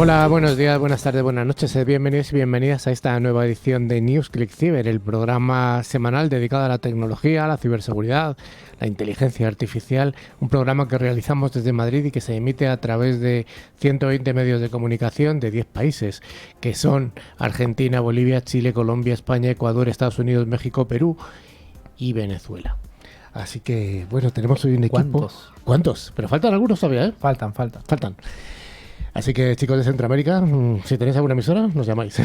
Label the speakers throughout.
Speaker 1: Hola, buenos días, buenas tardes, buenas noches. Bienvenidos y bienvenidas a esta nueva edición de News Click Cyber, el programa semanal dedicado a la tecnología, a la ciberseguridad, la inteligencia artificial, un programa que realizamos desde Madrid y que se emite a través de 120 medios de comunicación de 10 países, que son Argentina, Bolivia, Chile, Colombia, España, Ecuador, Estados Unidos, México, Perú y Venezuela. Así que, bueno, tenemos hoy un equipo. ¿Cuántos? Pero faltan algunos todavía, ¿eh?
Speaker 2: Faltan.
Speaker 1: Así que, chicos de Centroamérica, si tenéis alguna emisora, nos llamáis.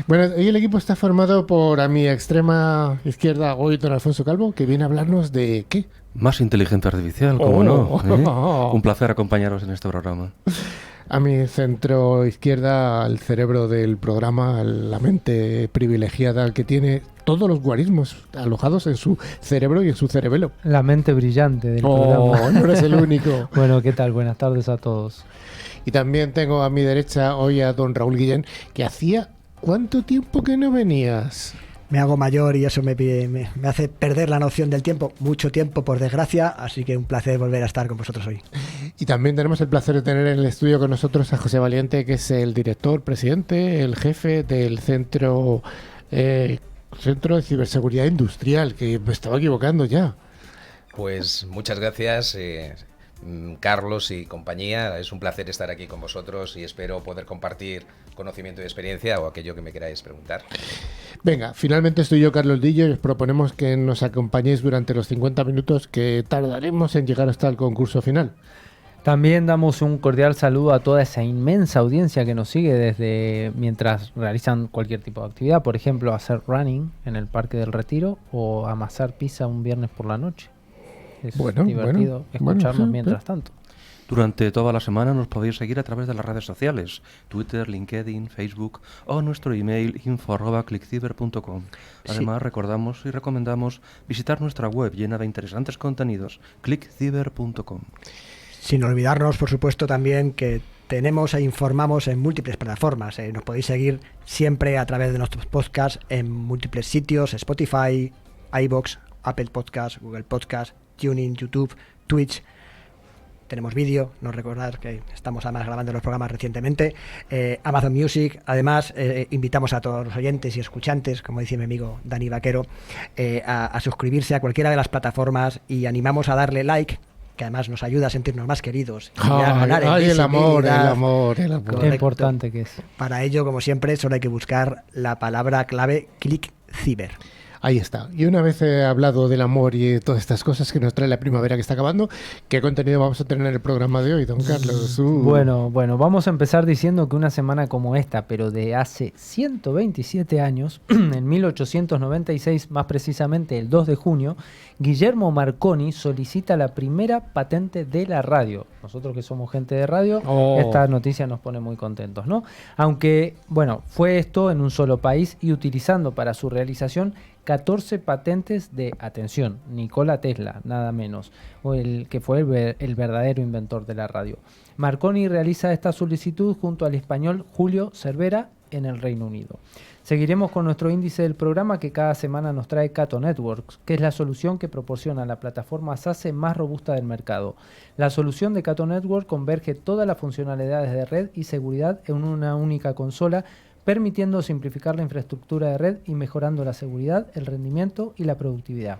Speaker 1: Bueno, hoy el equipo está formado por, a mi extrema izquierda, hoy don Alfonso Calvo, que viene a hablarnos de ¿qué?
Speaker 3: Más inteligencia artificial, ¿cómo no? ¿Eh? Un placer acompañaros en este programa.
Speaker 1: A mi centro izquierda, el cerebro del programa, la mente privilegiada que tiene todos los guarismos alojados en su cerebro y en su cerebelo.
Speaker 2: La mente brillante del programa.
Speaker 1: No eres el único.
Speaker 2: Bueno, ¿qué tal? Buenas tardes a todos.
Speaker 1: Y también tengo a mi derecha hoy a don Raúl Guillén, que hacía ¿cuánto tiempo que no venías?
Speaker 4: Me hago mayor y eso me hace perder la noción del tiempo, mucho tiempo por desgracia, así que un placer volver a estar con vosotros hoy.
Speaker 1: Y también tenemos el placer de tener en el estudio con nosotros a José Valiente, que es el director, presidente, el jefe del Centro de Ciberseguridad Industrial, que me estaba equivocando ya.
Speaker 5: Pues muchas gracias, Carlos y compañía. Es un placer estar aquí con vosotros y espero poder compartir conocimiento y experiencia o aquello que me queráis preguntar.
Speaker 1: Venga, finalmente estoy yo, Carlos Dillo, y os proponemos que nos acompañéis durante los 50 minutos que tardaremos en llegar hasta el concurso final.
Speaker 2: También damos un cordial saludo a toda esa inmensa audiencia que nos sigue desde mientras realizan cualquier tipo de actividad, por ejemplo, hacer running en el Parque del Retiro o amasar pizza un viernes por la noche. Es divertido escucharnos mientras tanto.
Speaker 3: Durante toda la semana nos podéis seguir a través de las redes sociales, Twitter, LinkedIn, Facebook o nuestro email info@clickcyber.com. Además, recordamos y recomendamos visitar nuestra web llena de interesantes contenidos, clickcyber.com.
Speaker 4: Sin olvidarnos, por supuesto, también que tenemos e informamos en múltiples plataformas. Nos podéis seguir siempre a través de nuestros podcasts en múltiples sitios, Spotify, iVoox, Apple Podcasts, Google Podcasts, TuneIn, YouTube, Twitch. Tenemos vídeo, no recordar que estamos además grabando los programas recientemente, Amazon Music. Además, invitamos a todos los oyentes y escuchantes, como dice mi amigo Dani Vaquero, a suscribirse a cualquiera de las plataformas y animamos a darle like, que además nos ayuda a sentirnos más queridos.
Speaker 1: El amor.
Speaker 2: Qué importante que es.
Speaker 4: Para ello, como siempre, solo hay que buscar la palabra clave ClickCyber.
Speaker 1: Ahí está. Y una vez he hablado del amor y todas estas cosas que nos trae la primavera que está acabando, ¿qué contenido vamos a tener en el programa de hoy, don Carlos?
Speaker 2: Bueno, vamos a empezar diciendo que una semana como esta, pero de hace 127 años, en 1896, más precisamente el 2 de junio, Guillermo Marconi solicita la primera patente de la radio. Nosotros que somos gente de radio, esta noticia nos pone muy contentos, ¿no? Aunque, fue esto en un solo país y utilizando para su realización 14 patentes de, atención, Nikola Tesla, nada menos, o el que fue el verdadero inventor de la radio. Marconi realiza esta solicitud junto al español Julio Cervera en el Reino Unido. Seguiremos con nuestro índice del programa que cada semana nos trae Cato Networks, que es la solución que proporciona la plataforma SASE más robusta del mercado. La solución de Cato Network converge todas las funcionalidades de red y seguridad en una única consola, permitiendo simplificar la infraestructura de red y mejorando la seguridad, el rendimiento y la productividad.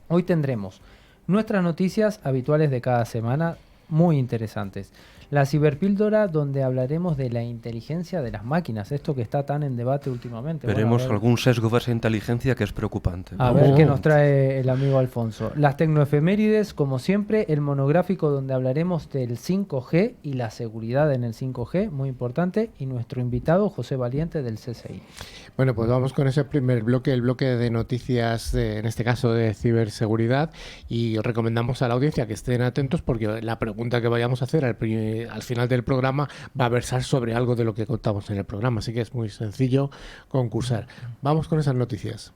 Speaker 2: Hoy tendremos nuestras noticias habituales de cada semana, muy interesantes. La ciberpíldora, donde hablaremos de la inteligencia de las máquinas, esto que está tan en debate últimamente.
Speaker 3: Veremos algún sesgo de esa inteligencia que es preocupante.
Speaker 2: A ver qué nos trae el amigo Alfonso. Las tecnoefemérides, como siempre, el monográfico donde hablaremos del 5G y la seguridad en el 5G, muy importante, y nuestro invitado, José Valiente, del CSI.
Speaker 1: Bueno, pues vamos con ese primer bloque, el bloque de noticias, en este caso de ciberseguridad, y recomendamos a la audiencia que estén atentos porque la pregunta que vayamos a hacer al final del programa va a versar sobre algo de lo que contamos en el programa, así que es muy sencillo concursar. Vamos con esas noticias.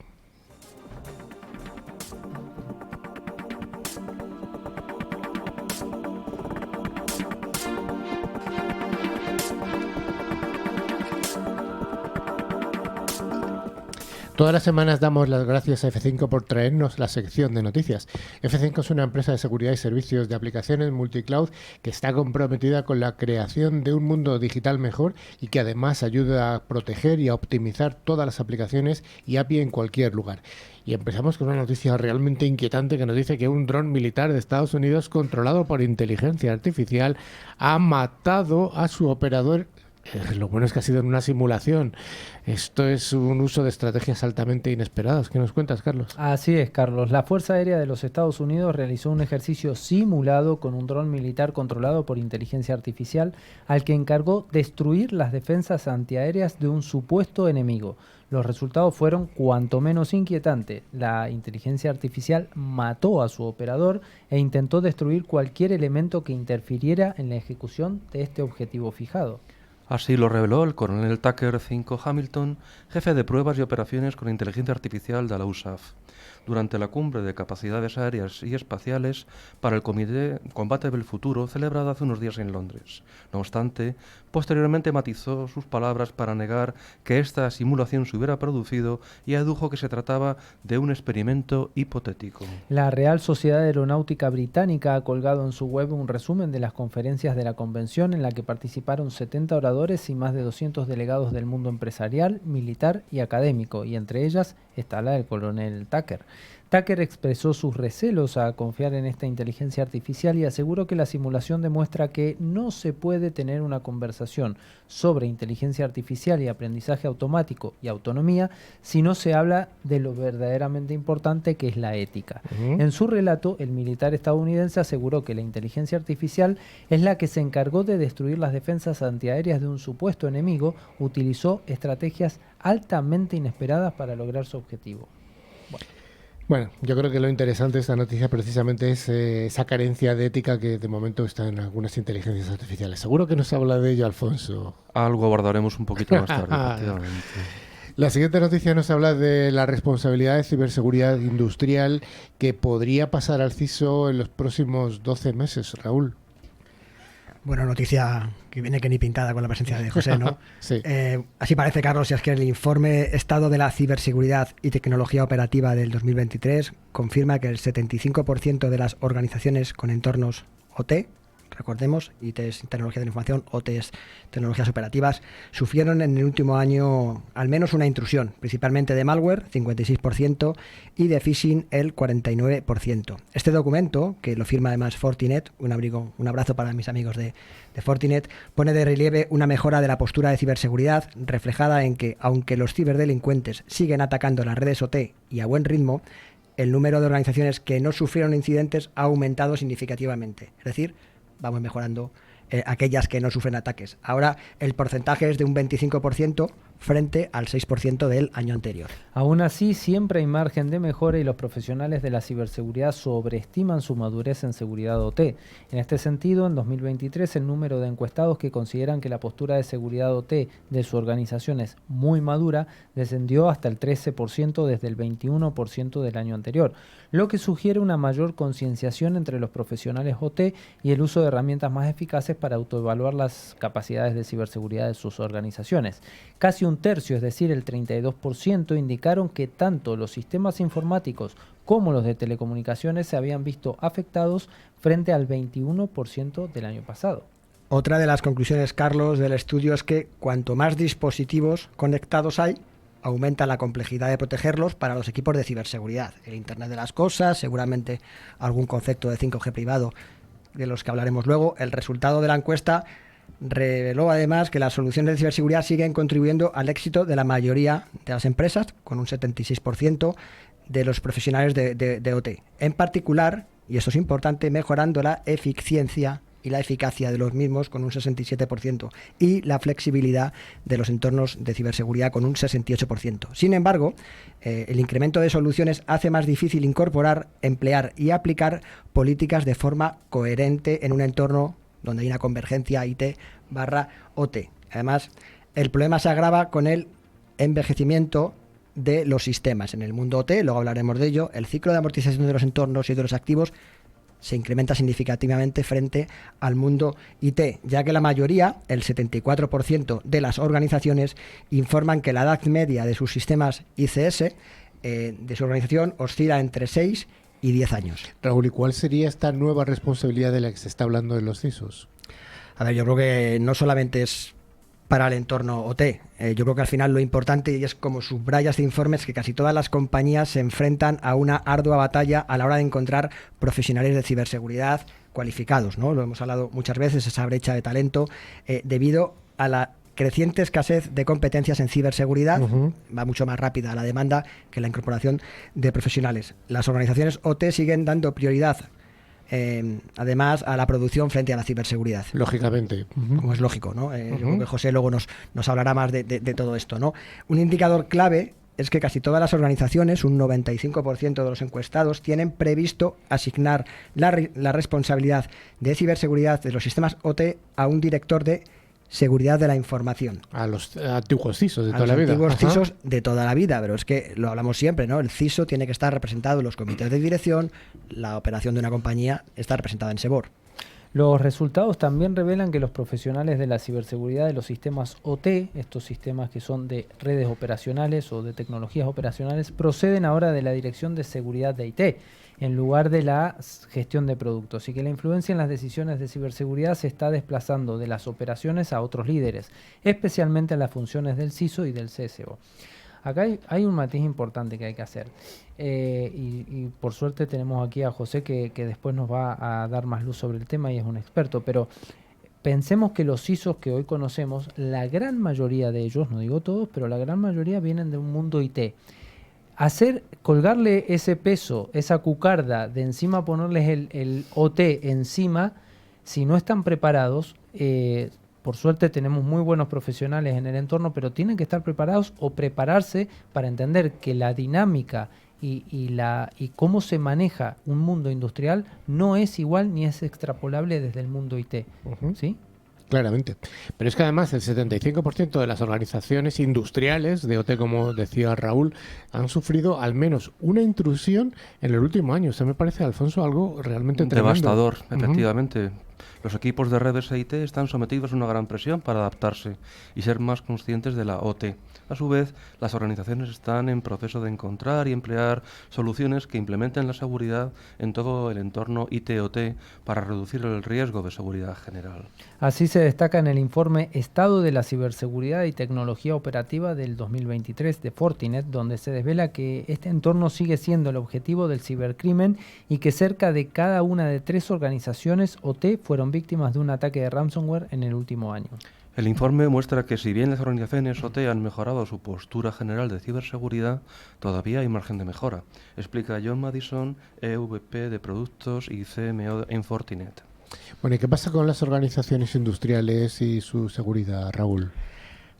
Speaker 1: Todas las semanas damos las gracias a F5 por traernos la sección de noticias. F5 es una empresa de seguridad y servicios de aplicaciones multicloud que está comprometida con la creación de un mundo digital mejor y que además ayuda a proteger y a optimizar todas las aplicaciones y API en cualquier lugar. Y empezamos con una noticia realmente inquietante que nos dice que un dron militar de Estados Unidos controlado por inteligencia artificial ha matado a su operador. Lo bueno es que ha sido en una simulación. Esto es un uso de estrategias altamente inesperadas. ¿Qué nos cuentas, Carlos?
Speaker 2: Así es, Carlos. La Fuerza Aérea de los Estados Unidos realizó un ejercicio simulado con un dron militar controlado por inteligencia artificial al que encargó destruir las defensas antiaéreas de un supuesto enemigo. Los resultados fueron cuanto menos inquietantes. La inteligencia artificial mató a su operador e intentó destruir cualquier elemento que interfiriera en la ejecución de este objetivo fijado.
Speaker 3: Así lo reveló el coronel Tucker V. Hamilton, jefe de pruebas y operaciones con inteligencia artificial de la USAF, durante la cumbre de capacidades aéreas y espaciales para el Comité Combate del Futuro celebrada hace unos días en Londres. No obstante, posteriormente matizó sus palabras para negar que esta simulación se hubiera producido y adujo que se trataba de un experimento hipotético.
Speaker 2: La Real Sociedad Aeronáutica Británica ha colgado en su web un resumen de las conferencias de la convención en la que participaron 70 oradores y más de 200 delegados del mundo empresarial, militar y académico, y entre ellas está la del coronel Tucker. Tucker expresó sus recelos a confiar en esta inteligencia artificial y aseguró que la simulación demuestra que no se puede tener una conversación sobre inteligencia artificial y aprendizaje automático y autonomía si no se habla de lo verdaderamente importante que es la ética. En su relato, el militar estadounidense aseguró que la inteligencia artificial es la que se encargó de destruir las defensas antiaéreas de un supuesto enemigo, utilizó estrategias altamente inesperadas para lograr su objetivo.
Speaker 1: Bueno, yo creo que lo interesante de esta noticia precisamente es esa carencia de ética que de momento está en algunas inteligencias artificiales. Seguro que nos habla de ello, Alfonso.
Speaker 3: Algo abordaremos un poquito más tarde, efectivamente.
Speaker 1: La siguiente noticia nos habla de la responsabilidad de ciberseguridad industrial que podría pasar al CISO en los próximos 12 meses, Raúl.
Speaker 4: Bueno, noticia que viene que ni pintada con la presencia de José, ¿no?
Speaker 1: Sí.
Speaker 4: Así parece, Carlos, si es que el informe Estado de la Ciberseguridad y Tecnología Operativa del 2023 confirma que el 75% de las organizaciones con entornos OT, recordemos, IT es tecnología de la información, OT es tecnologías operativas, sufrieron en el último año al menos una intrusión, principalmente de malware, 56%, y de phishing, el 49%. Este documento, que lo firma además Fortinet, un abrazo para mis amigos de Fortinet, pone de relieve una mejora de la postura de ciberseguridad, reflejada en que, aunque los ciberdelincuentes siguen atacando las redes OT y a buen ritmo, el número de organizaciones que no sufrieron incidentes ha aumentado significativamente. Es decir, vamos mejorando aquellas que no sufren ataques. Ahora el porcentaje es de un 25% frente al 6% del año anterior.
Speaker 2: Aún así, siempre hay margen de mejora y los profesionales de la ciberseguridad sobreestiman su madurez en seguridad OT. En este sentido, en 2023 el número de encuestados que consideran que la postura de seguridad OT de su organización es muy madura descendió hasta el 13% desde el 21% del año anterior, lo que sugiere una mayor concienciación entre los profesionales OT y el uso de herramientas más eficaces para autoevaluar las capacidades de ciberseguridad de sus organizaciones. Casi un tercio, es decir, el 32%, indicaron que tanto los sistemas informáticos como los de telecomunicaciones se habían visto afectados frente al 21% del año pasado.
Speaker 4: Otra de las conclusiones, Carlos, del estudio es que cuanto más dispositivos conectados hay, aumenta la complejidad de protegerlos para los equipos de ciberseguridad. El Internet de las Cosas, seguramente algún concepto de 5G privado de los que hablaremos luego. El resultado de la encuesta reveló además que las soluciones de ciberseguridad siguen contribuyendo al éxito de la mayoría de las empresas, con un 76% de los profesionales de OT. En particular, y esto es importante, mejorando la eficiencia y la eficacia de los mismos con un 67% y la flexibilidad de los entornos de ciberseguridad con un 68%. Sin embargo, el incremento de soluciones hace más difícil incorporar, emplear y aplicar políticas de forma coherente en un entorno donde hay una convergencia IT/OT. Además, el problema se agrava con el envejecimiento de los sistemas. En el mundo OT, luego hablaremos de ello, el ciclo de amortización de los entornos y de los activos se incrementa significativamente frente al mundo IT, ya que la mayoría, el 74% de las organizaciones, informan que la edad media de sus sistemas ICS de su organización oscila entre 6 y 10 años.
Speaker 1: Raúl, ¿y cuál sería esta nueva responsabilidad de la que se está hablando de los CISOs?
Speaker 4: A ver, yo creo que no solamente es para el entorno OT. Yo creo que al final lo importante, y es como subraya este informe, es que casi todas las compañías se enfrentan a una ardua batalla a la hora de encontrar profesionales de ciberseguridad cualificados, ¿no? Lo hemos hablado muchas veces, esa brecha de talento, debido a la creciente escasez de competencias en ciberseguridad. Va mucho más rápida la demanda que la incorporación de profesionales. Las organizaciones OT siguen dando prioridad además a la producción frente a la ciberseguridad.
Speaker 1: Lógicamente.
Speaker 4: Como es lógico, ¿no? Yo creo que José luego nos hablará más de todo esto, ¿no? Un indicador clave es que casi todas las organizaciones, un 95% de los encuestados, tienen previsto asignar la responsabilidad de ciberseguridad de los sistemas OT a un director de seguridad de la información.
Speaker 1: A los antiguos CISOs de toda la vida.
Speaker 4: A los antiguos CISOs de toda la vida, pero es que lo hablamos siempre, ¿no? El CISO tiene que estar representado en los comités de dirección, la operación de una compañía está representada en SEBOR.
Speaker 2: Los resultados también revelan que los profesionales de la ciberseguridad de los sistemas OT, estos sistemas que son de redes operacionales o de tecnologías operacionales, proceden ahora de la Dirección de Seguridad de IT, en lugar de la gestión de productos, y que la influencia en las decisiones de ciberseguridad se está desplazando de las operaciones a otros líderes, especialmente en las funciones del CISO y del CSO. Acá hay un matiz importante que hay que hacer, y por suerte tenemos aquí a José que después nos va a dar más luz sobre el tema y es un experto, pero pensemos que los CISOs que hoy conocemos, la gran mayoría de ellos, no digo todos, pero la gran mayoría vienen de un mundo IT. Colgarle ese peso, esa cucarda de encima, ponerles el OT encima, si no están preparados, por suerte tenemos muy buenos profesionales en el entorno, pero tienen que estar preparados o prepararse para entender que la dinámica y cómo se maneja un mundo industrial no es igual ni es extrapolable desde el mundo IT. ¿Sí?
Speaker 1: Claramente. Pero es que además el 75% de las organizaciones industriales de OT, como decía Raúl, han sufrido al menos una intrusión en el último año. Eso me parece, Alfonso, algo realmente tremendo.
Speaker 3: Devastador, efectivamente. Los equipos de redes IT están sometidos a una gran presión para adaptarse y ser más conscientes de la OT. A su vez, las organizaciones están en proceso de encontrar y emplear soluciones que implementen la seguridad en todo el entorno IT-OT para reducir el riesgo de seguridad general.
Speaker 2: Así se destaca en el informe Estado de la Ciberseguridad y Tecnología Operativa del 2023 de Fortinet, donde se desvela que este entorno sigue siendo el objetivo del cibercrimen y que cerca de cada una de 3 organizaciones OT fueron víctimas de un ataque de ransomware en el último año.
Speaker 3: El informe muestra que si bien las organizaciones OT han mejorado su postura general de ciberseguridad, todavía hay margen de mejora, explica John Madison, EVP de Productos y CMO en Fortinet.
Speaker 1: Bueno, ¿y qué pasa con las organizaciones industriales y su seguridad, Raúl?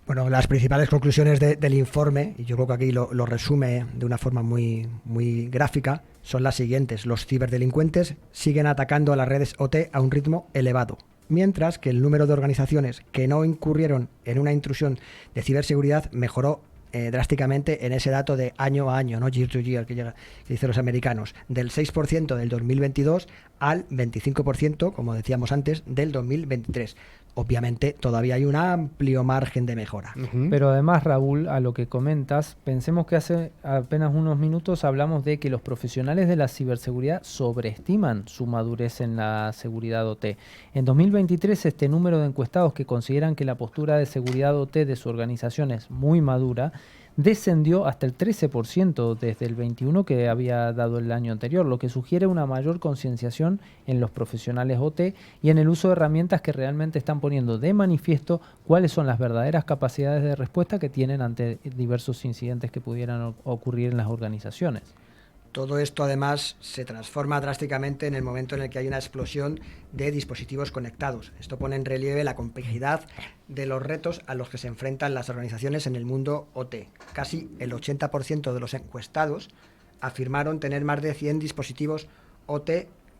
Speaker 4: Bueno, las principales conclusiones del informe, y yo creo que aquí lo resume de una forma muy gráfica, son las siguientes. Los ciberdelincuentes siguen atacando a las redes OT a un ritmo elevado, mientras que el número de organizaciones que no incurrieron en una intrusión de ciberseguridad mejoró drásticamente en ese dato de año a año, ¿no? Year to year, que dicen los americanos, del 6% del 2022 al 25%, como decíamos antes, del 2023. Obviamente todavía hay un amplio margen de mejora.
Speaker 2: Pero además, Raúl, a lo que comentas, pensemos que hace apenas unos minutos hablamos de que los profesionales de la ciberseguridad sobreestiman su madurez en la seguridad OT. En 2023, este número de encuestados que consideran que la postura de seguridad OT de su organización es muy madura, descendió hasta el 13% desde el 21% que había dado el año anterior, lo que sugiere una mayor concienciación en los profesionales OT y en el uso de herramientas que realmente están poniendo de manifiesto cuáles son las verdaderas capacidades de respuesta que tienen ante diversos incidentes que pudieran ocurrir en las organizaciones.
Speaker 4: Todo esto además se transforma drásticamente en el momento en el que hay una explosión de dispositivos conectados. Esto pone en relieve la complejidad de los retos a los que se enfrentan las organizaciones en el mundo OT. Casi el 80% de los encuestados afirmaron tener más de 100 dispositivos OT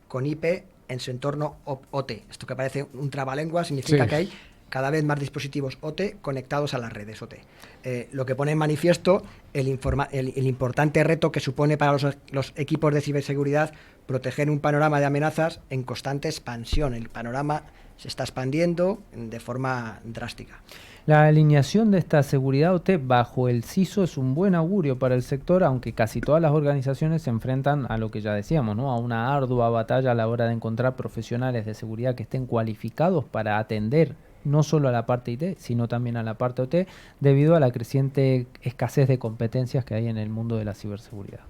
Speaker 4: con IP en su entorno OT. Esto que parece un trabalengua significa que hay cada vez más dispositivos OT conectados a las redes OT. Lo que pone en manifiesto el importante reto que supone para los equipos de ciberseguridad proteger un panorama de amenazas en constante expansión. El panorama se está expandiendo de forma drástica.
Speaker 2: La alineación de esta seguridad OT bajo el CISO es un buen augurio para el sector, aunque casi todas las organizaciones se enfrentan a lo que ya decíamos, ¿no? A una ardua batalla a la hora de encontrar profesionales de seguridad que estén cualificados para atender no solo a la parte IT, sino también a la parte OT, debido a la creciente escasez de competencias que hay en el mundo de la ciberseguridad.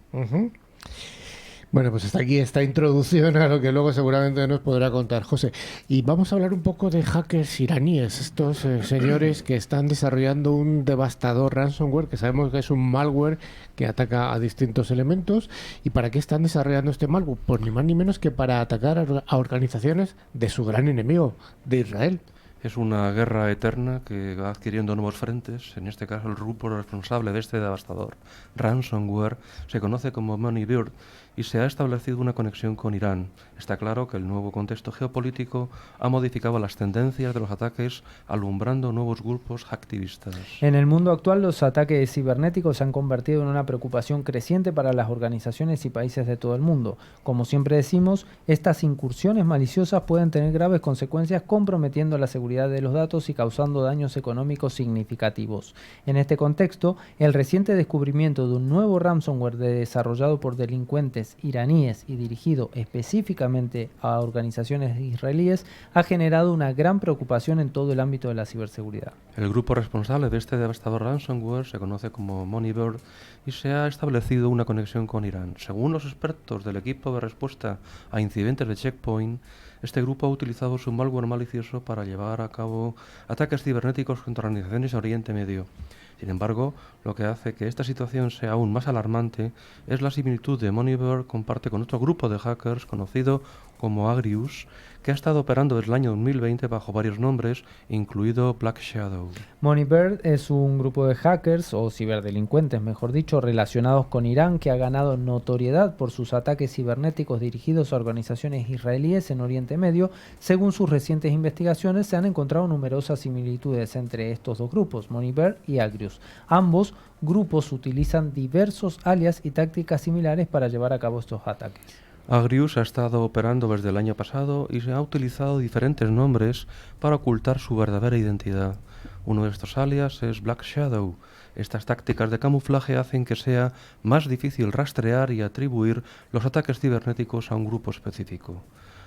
Speaker 1: Bueno, pues hasta aquí esta introducción a lo que luego seguramente nos podrá contar José. Y vamos a hablar un poco de hackers iraníes, estos señores que están desarrollando un devastador ransomware, que sabemos que es un malware que ataca a distintos elementos. ¿Y para qué están desarrollando este malware? Pues ni más ni menos que para atacar a organizaciones de su gran enemigo, de Israel.
Speaker 3: Es una guerra eterna que va adquiriendo nuevos frentes. En este caso, el grupo responsable de este devastador ransomware se conoce como Moneybird y se ha establecido una conexión con Irán. Está claro que el nuevo contexto geopolítico ha modificado las tendencias de los ataques, alumbrando nuevos grupos hacktivistas.
Speaker 2: En el mundo actual, los ataques cibernéticos se han convertido en una preocupación creciente para las organizaciones y países de todo el mundo. Como siempre decimos, estas incursiones maliciosas pueden tener graves consecuencias, comprometiendo la seguridad de los datos y causando daños económicos significativos. En este contexto, el reciente descubrimiento de un nuevo ransomware desarrollado por delincuentes iraníes y dirigido específicamente a organizaciones israelíes ha generado una gran preocupación en todo el ámbito de la ciberseguridad.
Speaker 3: El grupo responsable de este devastador ransomware se conoce como Moneybird y se ha establecido una conexión con Irán. Según los expertos del equipo de respuesta a incidentes de Checkpoint, este grupo ha utilizado su malware malicioso para llevar a cabo ataques cibernéticos contra organizaciones en Oriente Medio. Sin embargo, lo que hace que esta situación sea aún más alarmante es la similitud de Moneybird comparte con otro grupo de hackers conocido como Agrius, que ha estado operando desde el año 2020 bajo varios nombres, incluido Black Shadow.
Speaker 2: Moneybird es un grupo de hackers, o ciberdelincuentes mejor dicho, relacionados con Irán, que ha ganado notoriedad por sus ataques cibernéticos dirigidos a organizaciones israelíes en Oriente Medio. Según sus recientes investigaciones, se han encontrado numerosas similitudes entre estos dos grupos, Moneybird y Agrius. Ambos grupos utilizan diversos alias y tácticas similares para llevar a cabo estos ataques.
Speaker 3: Agrius ha estado operando desde el año pasado y se ha utilizado diferentes nombres para ocultar su verdadera identidad. Uno de estos alias es Black Shadow. Estas tácticas de camuflaje hacen que sea más difícil rastrear y atribuir los ataques cibernéticos a un grupo específico.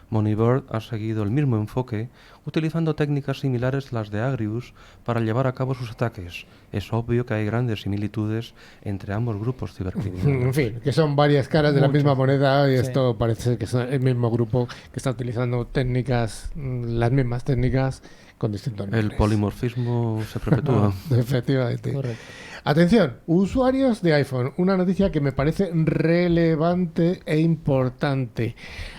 Speaker 3: Moneybird ha seguido el mismo enfoque, utilizando técnicas similares a las de Agrius para llevar a cabo sus ataques. Es obvio que hay grandes similitudes entre ambos grupos cibercriminales.
Speaker 1: En fin, que son varias caras de la misma moneda y esto parece ser que es el mismo grupo que está utilizando técnicas, las mismas técnicas con distintos nombres.
Speaker 3: El polimorfismo se perpetúa.
Speaker 1: Efectivamente.
Speaker 2: Correcto.
Speaker 1: Atención, usuarios de iPhone, una noticia que me parece relevante e importante.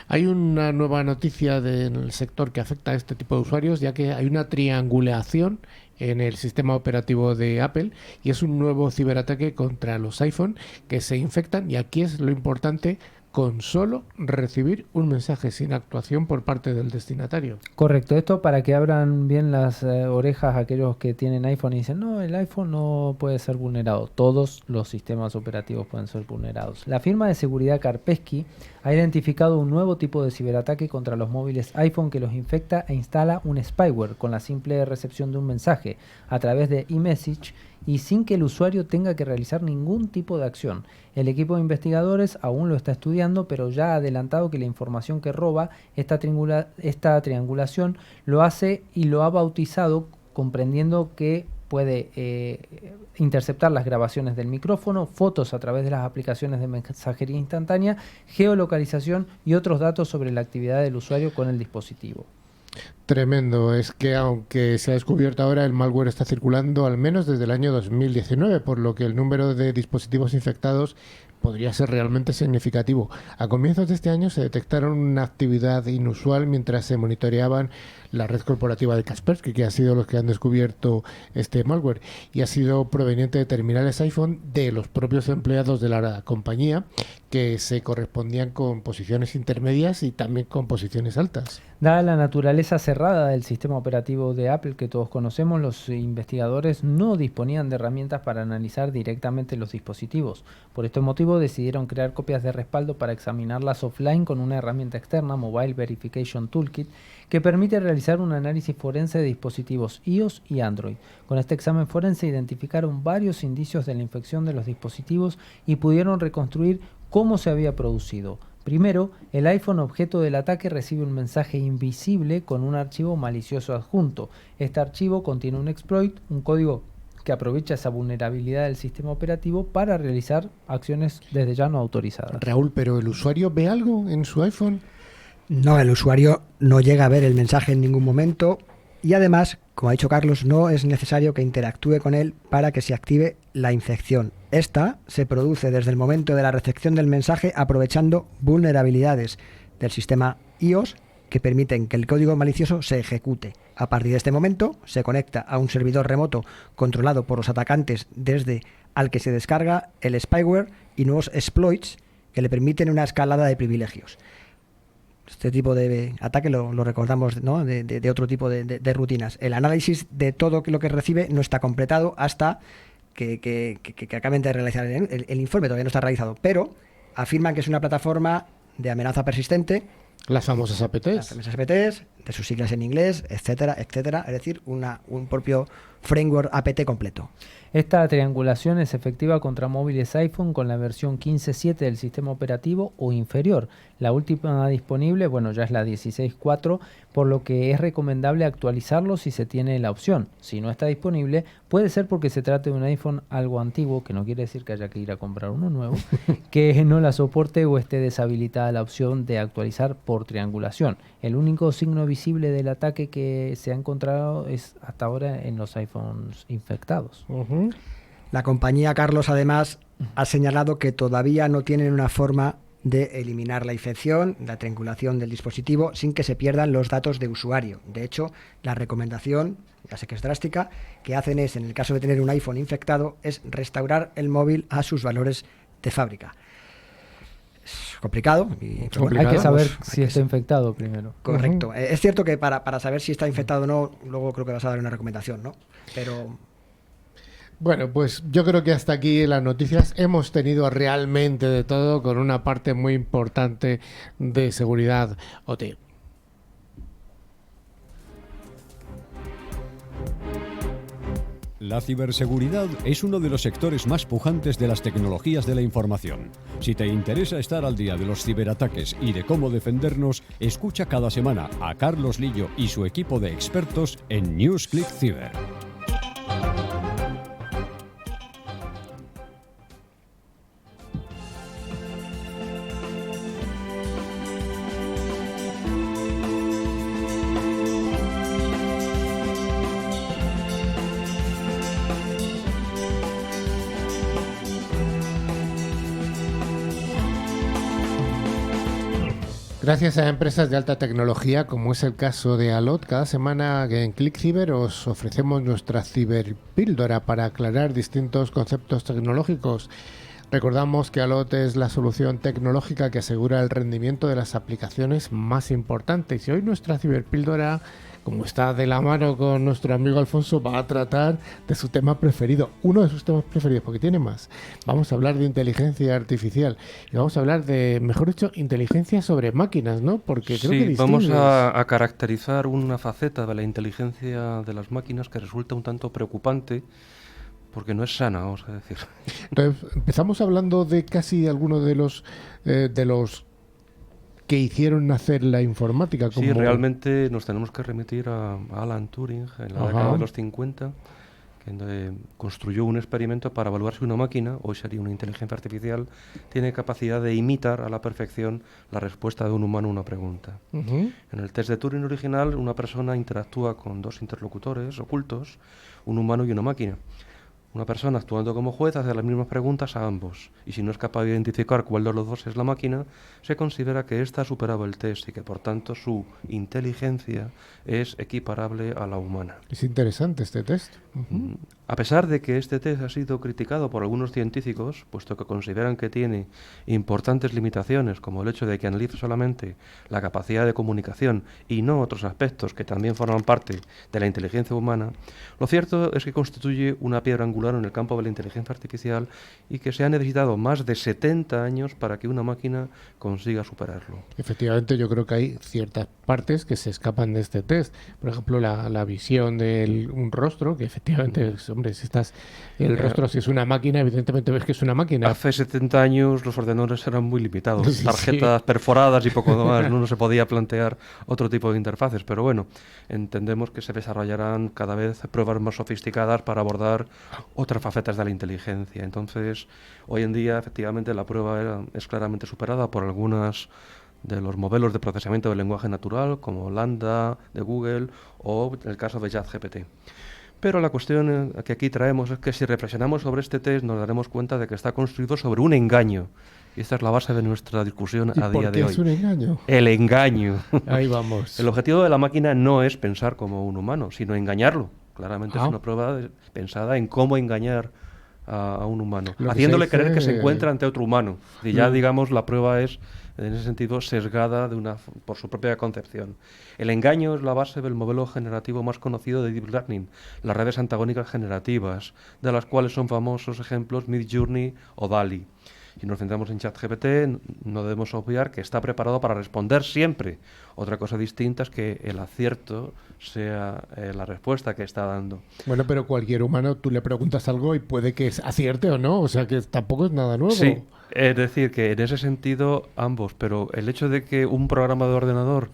Speaker 1: Hay una nueva noticia del sector que afecta a este tipo de usuarios, ya que hay una triangulación en el sistema operativo de Apple y es un nuevo ciberataque contra los iPhone que se infectan, y aquí es lo importante, con solo recibir un mensaje, sin actuación por parte del destinatario.
Speaker 2: Correcto, esto para que abran bien las orejas aquellos que tienen iPhone y dicen, no, el iPhone no puede ser vulnerado. Todos los sistemas operativos pueden ser vulnerados. La firma de seguridad Kaspersky ha identificado un nuevo tipo de ciberataque contra los móviles iPhone que los infecta e instala un spyware con la simple recepción de un mensaje a través de eMessage y sin que el usuario tenga que realizar ningún tipo de acción. El equipo de investigadores aún lo está estudiando, pero ya ha adelantado que la información que roba esta triangulación lo hace y lo ha bautizado, comprendiendo que puede interceptar las grabaciones del micrófono, fotos a través de las aplicaciones de mensajería instantánea, geolocalización y otros datos sobre la actividad del usuario con el dispositivo.
Speaker 1: Tremendo, es que aunque se ha descubierto ahora, el malware está circulando al menos desde el año 2019, por lo que el número de dispositivos infectados podría ser realmente significativo. A comienzos de este año se detectaron una actividad inusual mientras se monitoreaban la red corporativa de Kaspersky, que ha sido los que han descubierto este malware, y ha sido proveniente de terminales iPhone de los propios empleados de la compañía, que se correspondían con posiciones intermedias y también con posiciones altas.
Speaker 2: Dada la naturaleza cerrada cerrada del sistema operativo de Apple que todos conocemos, los investigadores no disponían de herramientas para analizar directamente los dispositivos. Por este motivo decidieron crear copias de respaldo para examinarlas offline con una herramienta externa, Mobile Verification Toolkit, que permite realizar un análisis forense de dispositivos iOS y Android. Con este examen forense identificaron varios indicios de la infección de los dispositivos y pudieron reconstruir cómo se había producido. Primero, el iPhone objeto del ataque recibe un mensaje invisible con un archivo malicioso adjunto. Este archivo contiene un exploit, un código que aprovecha esa vulnerabilidad del sistema operativo para realizar acciones desde ya no autorizadas.
Speaker 1: Raúl, ¿pero el usuario ve algo en su iPhone?
Speaker 4: No, el usuario no llega a ver el mensaje en ningún momento y además, como ha dicho Carlos, no es necesario que interactúe con él para que se active la infección. Esta se produce desde el momento de la recepción del mensaje aprovechando vulnerabilidades del sistema iOS que permiten que el código malicioso se ejecute. A partir de este momento se conecta a un servidor remoto controlado por los atacantes desde al que se descarga el spyware y nuevos exploits que le permiten una escalada de privilegios. Este tipo de ataque lo recordamos, ¿no? de otro tipo de rutinas. El análisis de todo lo que recibe no está completado hasta que acaben de realizar el informe, todavía no está realizado, pero afirman que es una plataforma de amenaza persistente.
Speaker 1: Las famosas APTs.
Speaker 4: Las famosas APTs, de sus siglas en inglés, etcétera, etcétera. Es decir, un propio framework APT completo.
Speaker 2: Esta triangulación es efectiva contra móviles iPhone con la versión 15.7 del sistema operativo o inferior. La última disponible, bueno, ya es la 16.4, por lo que es recomendable actualizarlo si se tiene la opción. Si no está disponible, puede ser porque se trate de un iPhone algo antiguo, que no quiere decir que haya que ir a comprar uno nuevo, que no la soporte o esté deshabilitada la opción de actualizar por triangulación. El único signo visible del ataque que se ha encontrado es hasta ahora en los iPhones infectados.
Speaker 4: La compañía, Carlos, además, ha señalado que todavía no tienen una forma de eliminar la infección, la triangulación del dispositivo, sin que se pierdan los datos de usuario. De hecho, la recomendación, ya sé que es drástica, que hacen es, en el caso de tener un iPhone infectado, es restaurar el móvil a sus valores de fábrica. Es complicado.
Speaker 2: Hay que saber si está infectado primero.
Speaker 4: Correcto. Es cierto que para saber si está infectado o no, luego creo que vas a dar una recomendación, ¿no? Pero...
Speaker 1: Bueno, pues yo creo que hasta aquí las noticias hemos tenido realmente de todo, con una parte muy importante de seguridad OT.
Speaker 6: La ciberseguridad es uno de los sectores más pujantes de las tecnologías de la información. Si te interesa estar al día de los ciberataques y de cómo defendernos, escucha cada semana a Carlos Lillo y su equipo de expertos en NewsClick Cyber.
Speaker 1: Gracias a empresas de alta tecnología, como es el caso de Alot, cada semana en ClickCiber os ofrecemos nuestra ciberpíldora para aclarar distintos conceptos tecnológicos. Recordamos que Alot es la solución tecnológica que asegura el rendimiento de las aplicaciones más importantes. Y hoy nuestra ciberpíldora, como está de la mano con nuestro amigo Alfonso, va a tratar de su tema preferido, uno de sus temas preferidos, porque tiene más. Vamos a hablar de inteligencia artificial y vamos a hablar de, mejor dicho, inteligencia sobre máquinas, ¿no? Porque creo que
Speaker 3: vamos a caracterizar una faceta de la inteligencia de las máquinas que resulta un tanto preocupante, porque no es sana, vamos a decir.
Speaker 1: Entonces, empezamos hablando de casi algunos de los que hicieron nacer la informática. Como...
Speaker 3: Sí, realmente nos tenemos que remitir a Alan Turing en la década de los 50, que construyó un experimento para evaluar si una máquina, hoy sería una inteligencia artificial, tiene capacidad de imitar a la perfección la respuesta de un humano a una pregunta. En el test de Turing original, una persona interactúa con dos interlocutores ocultos, un humano y una máquina. Una persona actuando como juez hace las mismas preguntas a ambos, y si no es capaz de identificar cuál de los dos es la máquina, se considera que ésta ha superado el test y que por tanto su inteligencia es equiparable a la humana.
Speaker 1: Es interesante este test.
Speaker 3: A pesar de que este test ha sido criticado por algunos científicos, puesto que consideran que tiene importantes limitaciones, como el hecho de que analiza solamente la capacidad de comunicación y no otros aspectos que también forman parte de la inteligencia humana, lo cierto es que constituye una piedra angular en el campo de la inteligencia artificial y que se ha necesitado más de 70 años para que una máquina consiga superarlo.
Speaker 1: Efectivamente, yo creo que hay ciertas partes que se escapan de este test. Por ejemplo, la visión de un rostro, que efectivamente, hombre, si estás el rostro, si es una máquina, evidentemente ves que es una máquina.
Speaker 3: Hace 70 años los ordenadores eran muy limitados,
Speaker 1: Sí,
Speaker 3: tarjetas perforadas y poco más, no se podía plantear otro tipo de interfaces, pero bueno, entendemos que se desarrollarán cada vez pruebas más sofisticadas para abordar otras facetas de la inteligencia. Entonces, hoy en día, efectivamente, la prueba es claramente superada por algunas de los modelos de procesamiento del lenguaje natural, como Lambda de Google o el caso de ChatGPT. Pero la cuestión que aquí traemos es que si reflexionamos sobre este test nos daremos cuenta de que está construido sobre un engaño. Y esta es la base de nuestra discusión a día de hoy.
Speaker 1: ¿Es un engaño?
Speaker 3: El engaño.
Speaker 1: Ahí vamos.
Speaker 3: El objetivo de la máquina no es pensar como un humano, sino engañarlo. Claramente es una prueba pensada en cómo engañar a un humano, haciéndole creer que se encuentra ante otro humano. Y ya, digamos, la prueba es, en ese sentido, sesgada por su propia concepción. El engaño es la base del modelo generativo más conocido de Deep Learning, las redes antagónicas generativas, de las cuales son famosos ejemplos Midjourney o DALL-E. Si nos centramos en ChatGPT, no debemos obviar que está preparado para responder siempre. Otra cosa distinta es que el acierto sea la respuesta que está dando.
Speaker 1: Bueno, pero cualquier humano, tú le preguntas algo y puede que acierte o no, o sea que tampoco es nada nuevo.
Speaker 3: Sí, es decir, que en ese sentido ambos, pero el hecho de que un programa de ordenador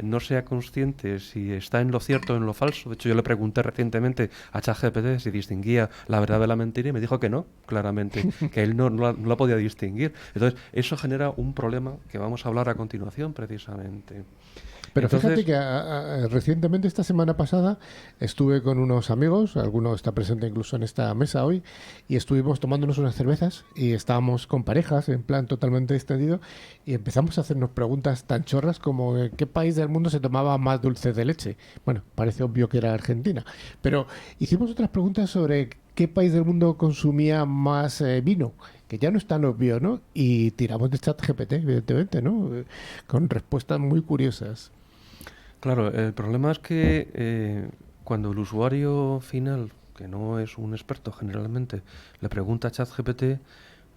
Speaker 3: no sea consciente si está en lo cierto o en lo falso. De hecho, yo le pregunté recientemente a ChatGPT si distinguía la verdad de la mentira y me dijo que no, claramente, que él no la podía distinguir. Entonces, eso genera un problema que vamos a hablar a continuación, precisamente.
Speaker 1: Pero entonces, fíjate que recientemente, esta semana pasada, estuve con unos amigos, alguno está presente incluso en esta mesa hoy, y estuvimos tomándonos unas cervezas y estábamos con parejas en plan totalmente extendido y empezamos a hacernos preguntas tan chorras como ¿en qué país del mundo se tomaba más dulce de leche? Bueno, parece obvio que era Argentina, pero hicimos otras preguntas sobre qué país del mundo consumía más vino, que ya no es tan obvio, ¿no? Y tiramos de ChatGPT, evidentemente, ¿no? Con respuestas muy curiosas.
Speaker 3: Claro, el problema es que cuando el usuario final, que no es un experto generalmente, le pregunta a ChatGPT,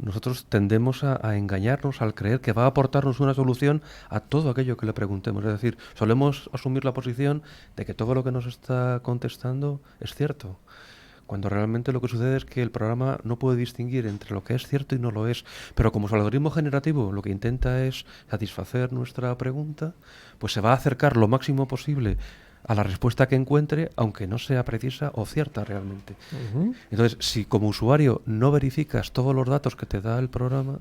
Speaker 3: nosotros tendemos a engañarnos al creer que va a aportarnos una solución a todo aquello que le preguntemos. Es decir, solemos asumir la posición de que todo lo que nos está contestando es cierto, cuando realmente lo que sucede es que el programa no puede distinguir entre lo que es cierto y no lo es. Pero como su algoritmo generativo lo que intenta es satisfacer nuestra pregunta, pues se va a acercar lo máximo posible a la respuesta que encuentre, aunque no sea precisa o cierta realmente. Entonces, si como usuario no verificas todos los datos que te da el programa,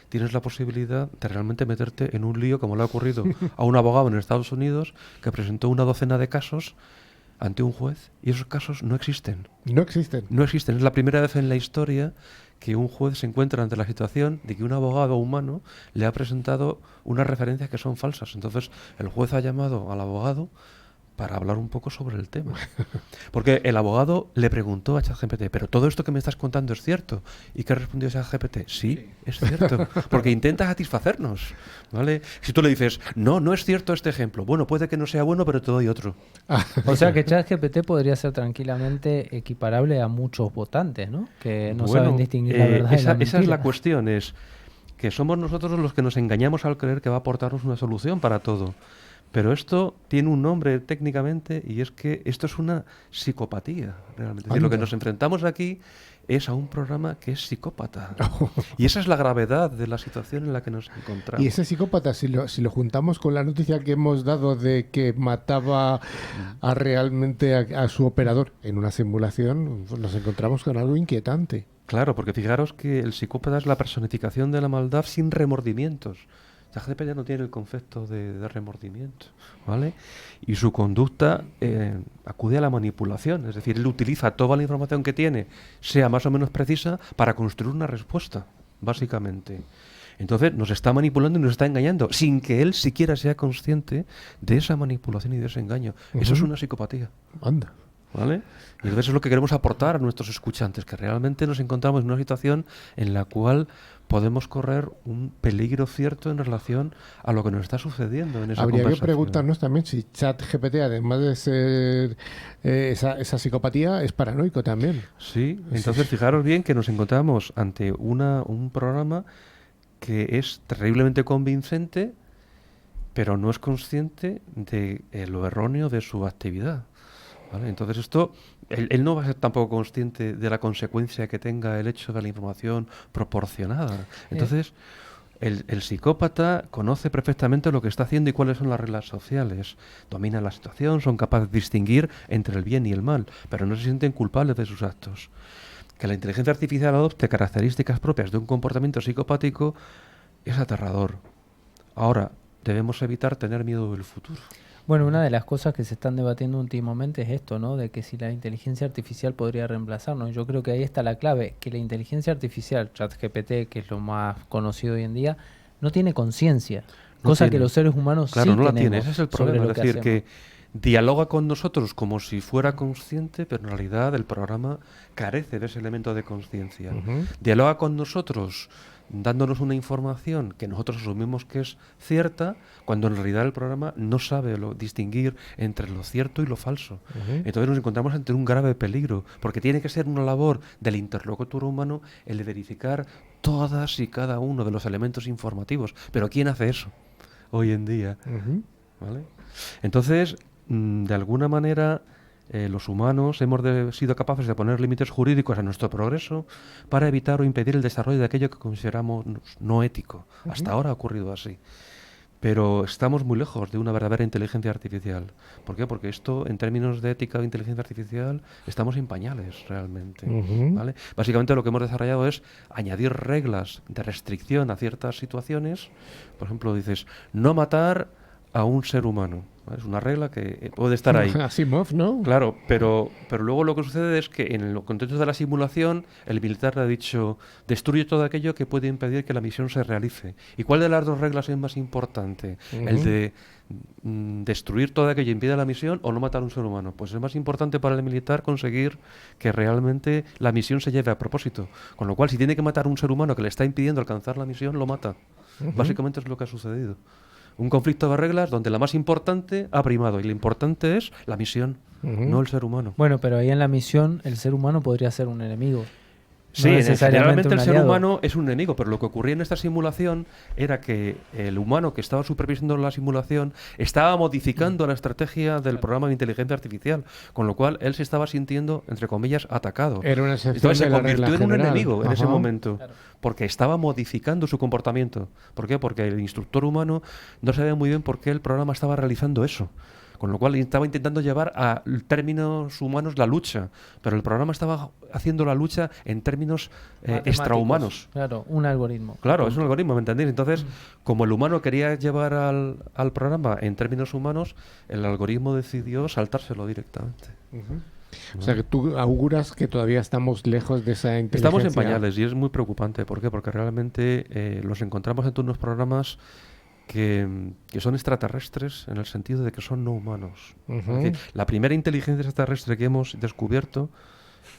Speaker 3: tienes la posibilidad de realmente meterte en un lío, como le ha ocurrido a un abogado en Estados Unidos que presentó una docena de casos ante un juez, y esos casos no existen.
Speaker 1: No existen.
Speaker 3: No existen. Es la primera vez en la historia que un juez se encuentra ante la situación de que un abogado humano le ha presentado unas referencias que son falsas. Entonces, el juez ha llamado al abogado para hablar un poco sobre el tema. Porque el abogado le preguntó a ChatGPT, ¿pero todo esto que me estás contando es cierto? ¿Y qué respondió ChatGPT? Sí, es cierto. Porque intenta satisfacernos, ¿vale? Si tú le dices, no es cierto este ejemplo, bueno, puede que no sea bueno, pero te doy otro.
Speaker 2: O sea que ChatGPT podría ser tranquilamente equiparable a muchos votantes, ¿no? Que no saben distinguir la verdad de la mentira.
Speaker 3: Esa es la cuestión, es que somos nosotros los que nos engañamos al creer que va a aportarnos una solución para todo. Pero esto tiene un nombre técnicamente y es que esto es una psicopatía, realmente. Es decir, lo que nos enfrentamos aquí es a un programa que es psicópata. Y esa es la gravedad de la situación en la que nos encontramos.
Speaker 1: Y ese psicópata, si lo juntamos con la noticia que hemos dado de que mataba realmente a su operador en una simulación, pues nos encontramos con algo inquietante.
Speaker 3: Claro, porque fijaros que el psicópata es la personificación de la maldad sin remordimientos. ChatGPT no tiene el concepto de remordimiento, ¿vale? Y su conducta acude a la manipulación, es decir, él utiliza toda la información que tiene, sea más o menos precisa, para construir una respuesta, básicamente. Entonces nos está manipulando y nos está engañando, sin que él siquiera sea consciente de esa manipulación y de ese engaño. Eso es una psicopatía.
Speaker 1: Anda.
Speaker 3: ¿Vale? Y entonces eso es lo que queremos aportar a nuestros escuchantes, que realmente nos encontramos en una situación en la cual podemos correr un peligro cierto en relación a lo que nos está sucediendo en esa
Speaker 1: Habría que
Speaker 3: conversación.
Speaker 1: preguntarnos también si ChatGPT, además de ser esa psicopatía, es paranoico también.
Speaker 3: Sí, entonces fijaros bien que nos encontramos ante un programa que es terriblemente convincente, pero no es consciente de lo erróneo de su actividad. ¿Vale? Entonces esto, él no va a ser tampoco consciente de la consecuencia que tenga el hecho de la información proporcionada. Entonces, el psicópata conoce perfectamente lo que está haciendo y cuáles son las reglas sociales. Domina la situación, son capaces de distinguir entre el bien y el mal, pero no se sienten culpables de sus actos. Que la inteligencia artificial adopte características propias de un comportamiento psicopático es aterrador. Ahora, debemos evitar tener miedo del futuro.
Speaker 2: Bueno, una de las cosas que se están debatiendo últimamente es esto, ¿no? De que si la inteligencia artificial podría reemplazarnos. Yo creo que ahí está la clave, que la inteligencia artificial, ChatGPT, que es lo más conocido hoy en día, no tiene conciencia, cosa que los seres humanos
Speaker 3: claro,
Speaker 2: sí
Speaker 3: no la
Speaker 2: tenemos.
Speaker 3: tiene, ese es el problema, es decir, que dialoga con nosotros como si fuera consciente, pero en realidad el programa carece de ese elemento de conciencia. Dialoga con nosotros dándonos una información que nosotros asumimos que es cierta, cuando en realidad el programa no sabe distinguir entre lo cierto y lo falso. Entonces nos encontramos ante un grave peligro, porque tiene que ser una labor del interlocutor humano el de verificar todas y cada uno de los elementos informativos. Pero ¿quién hace eso hoy en día? ¿Vale? Entonces, de alguna manera, los humanos hemos sido capaces de poner límites jurídicos a nuestro progreso para evitar o impedir el desarrollo de aquello que consideramos no ético. Hasta ahora ha ocurrido así. Pero estamos muy lejos de una verdadera inteligencia artificial. ¿Por qué? Porque esto, en términos de ética de inteligencia artificial, estamos en pañales realmente. ¿Vale? Básicamente lo que hemos desarrollado es añadir reglas de restricción a ciertas situaciones. Por ejemplo, dices, no matar a un ser humano. ¿Vale? Es una regla que puede estar ahí.
Speaker 1: Asimov, ¿no?
Speaker 3: Claro, pero luego lo que sucede es que en el contexto de la simulación el militar le ha dicho, destruye todo aquello que puede impedir que la misión se realice. ¿Y cuál de las dos reglas es más importante? ¿El de destruir todo aquello que impide la misión o no matar a un ser humano? Pues es más importante para el militar conseguir que realmente la misión se lleve a propósito. Con lo cual, si tiene que matar a un ser humano que le está impidiendo alcanzar la misión, lo mata. Básicamente es lo que ha sucedido. Un conflicto de reglas donde la más importante ha primado y lo importante es la misión, no el ser humano.
Speaker 2: Bueno, pero ahí en la misión el ser humano podría ser un enemigo.
Speaker 3: Sí,
Speaker 2: no necesariamente
Speaker 3: generalmente el
Speaker 2: un
Speaker 3: ser
Speaker 2: aliado.
Speaker 3: humano es un enemigo, pero lo que ocurría en esta simulación era que el humano que estaba supervisando la simulación estaba modificando la estrategia del programa de inteligencia artificial, con lo cual él se estaba sintiendo, entre comillas, atacado.
Speaker 1: Era una excepción
Speaker 3: Entonces
Speaker 1: de
Speaker 3: se
Speaker 1: la
Speaker 3: convirtió
Speaker 1: regla
Speaker 3: en un
Speaker 1: general.
Speaker 3: enemigo en ese
Speaker 1: Ajá.
Speaker 3: momento, porque estaba modificando su comportamiento. ¿Por qué? Porque el instructor humano no sabía muy bien por qué el programa estaba realizando eso. Con lo cual estaba intentando llevar a términos humanos la lucha, pero el programa estaba haciendo la lucha en términos
Speaker 2: Matemáticos.
Speaker 3: extrahumanos.
Speaker 2: Claro, un algoritmo.
Speaker 3: Claro, es un algoritmo, ¿me entendéis? Entonces, como el humano quería llevar al programa en términos humanos, el algoritmo decidió saltárselo directamente.
Speaker 1: O sea, que tú auguras que todavía estamos lejos de esa inteligencia.
Speaker 3: Estamos en pañales y es muy preocupante. ¿Por qué? Porque realmente los encontramos en unos programas que son extraterrestres en el sentido de que son no humanos. Es decir, la primera inteligencia extraterrestre que hemos descubierto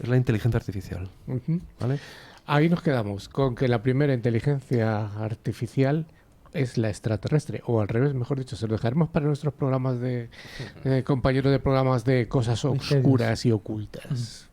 Speaker 3: es la inteligencia artificial. ¿Vale?
Speaker 1: Ahí nos quedamos, con que la primera inteligencia artificial es la extraterrestre, o al revés, mejor dicho, se lo dejaremos para nuestros programas de compañeros de programas de cosas oscuras y ocultas.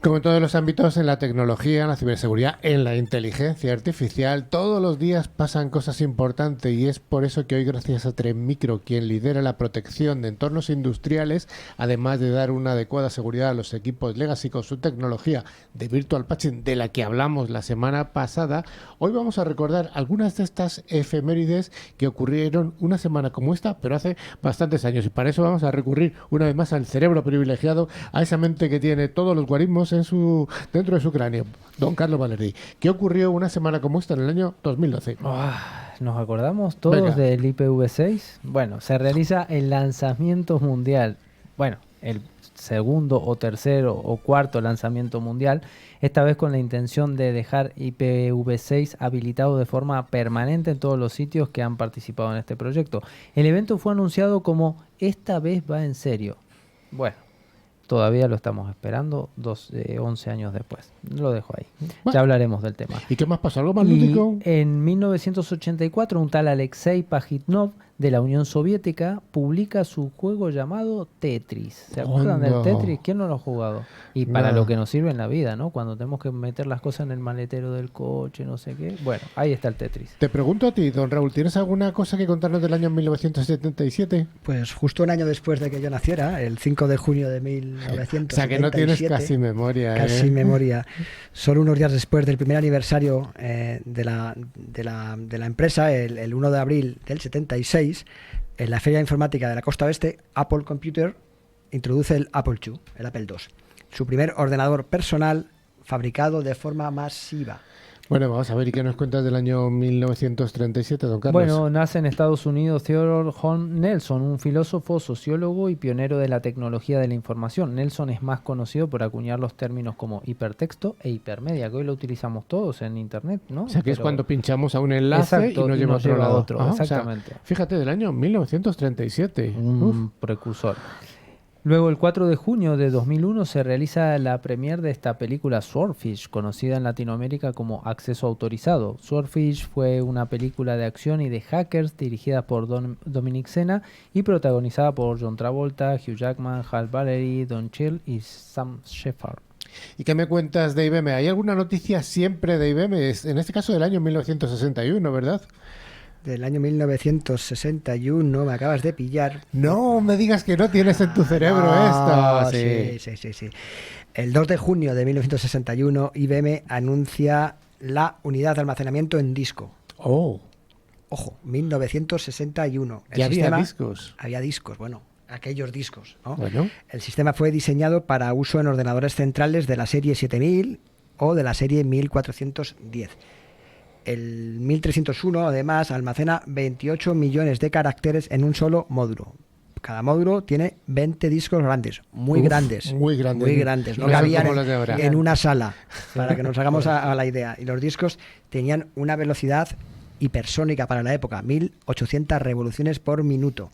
Speaker 1: Como en todos los ámbitos, en la tecnología, en la ciberseguridad, en la inteligencia artificial, todos los días pasan cosas importantes y es por eso que hoy, gracias a Trend Micro, quien lidera la protección de entornos industriales, además de dar una adecuada seguridad a los equipos legacy con su tecnología de Virtual Patching, de la que hablamos la semana pasada, hoy vamos a recordar algunas de estas efemérides que ocurrieron una semana como esta, pero hace bastantes años. Y para eso vamos a recurrir una vez más al cerebro privilegiado, a esa mente que tiene todos los guarismos dentro de su cráneo. Don Carlos Valerdi, ¿qué ocurrió una semana como esta en el año 2012?
Speaker 2: ¿Nos acordamos todos del IPv6? Bueno, se realiza el lanzamiento mundial. Bueno, el segundo o tercero o cuarto lanzamiento mundial, esta vez con la intención de dejar IPv6 habilitado de forma permanente en todos los sitios que han participado en este proyecto. El evento fue anunciado como "esta vez va en serio". Bueno, todavía lo estamos esperando 11 años después. Lo dejo ahí.
Speaker 1: Bueno.
Speaker 2: Ya hablaremos del tema.
Speaker 1: ¿Y qué más pasó? ¿Algo más lúdico?
Speaker 2: En 1984, un tal Alexei Pajitnov de la Unión Soviética publica su juego llamado Tetris. ¿Se acuerdan del Tetris? ¿Quién no lo ha jugado? Y para lo que nos sirve en la vida, ¿no? Cuando tenemos que meter las cosas en el maletero del coche, no sé qué. Bueno, ahí está el Tetris.
Speaker 1: Te pregunto a ti, don Raúl, ¿tienes alguna cosa que contarnos del año 1977?
Speaker 4: Pues justo un año después de que yo naciera, el 5 de junio de 1977.
Speaker 1: O sea, que no tienes casi memoria.
Speaker 4: Casi memoria. Solo unos días después del primer aniversario de la empresa, el 1 de abril del 76, en la Feria Informática de la Costa Oeste, Apple Computer introduce el Apple II, el Apple II, su primer ordenador personal fabricado de forma masiva.
Speaker 1: Bueno, vamos a ver, ¿y qué nos cuentas del año 1937, don Carlos?
Speaker 2: Bueno, nace en Estados Unidos Theodore Holm Nelson, un filósofo, sociólogo y pionero de la tecnología de la información. Nelson es más conocido por acuñar los términos como hipertexto e hipermedia, que hoy lo utilizamos todos en Internet, ¿no?
Speaker 1: O sea, que es cuando pinchamos a un enlace y nos lleva a otro lado.
Speaker 2: Exactamente.
Speaker 1: O sea, fíjate, del año 1937.
Speaker 2: Un precursor. Luego, el 4 de junio de 2001 se realiza la premiere de esta película Swordfish, conocida en Latinoamérica como Acceso Autorizado. Swordfish fue una película de acción y de hackers dirigida por Dominic Sena y protagonizada por John Travolta, Hugh Jackman, Hal Valery, Don Cheadle y Sam Shepard.
Speaker 1: ¿Y qué me cuentas de IBM? ¿Hay alguna noticia siempre de IBM? En este caso del año 1961, ¿verdad?
Speaker 4: Del año 1961, me acabas de pillar.
Speaker 1: No me digas que no tienes en tu cerebro esto.
Speaker 4: Sí. El 2 de junio de 1961, IBM anuncia la unidad de almacenamiento en disco.
Speaker 1: Oh.
Speaker 4: Ojo, 1961.
Speaker 1: ¿Ya había discos?
Speaker 4: Había discos, bueno, aquellos discos, ¿no?
Speaker 1: Bueno.
Speaker 4: El sistema fue diseñado para uso en ordenadores centrales de la serie 7000 o de la serie 1410. El 1301, además, almacena 28 millones de caracteres en un solo módulo. Cada módulo tiene 20 discos grandes, muy grandes.
Speaker 1: Muy grandes.
Speaker 4: No cabían en una sala, para que nos hagamos a la idea. Y los discos tenían una velocidad hipersónica para la época, 1800 revoluciones por minuto.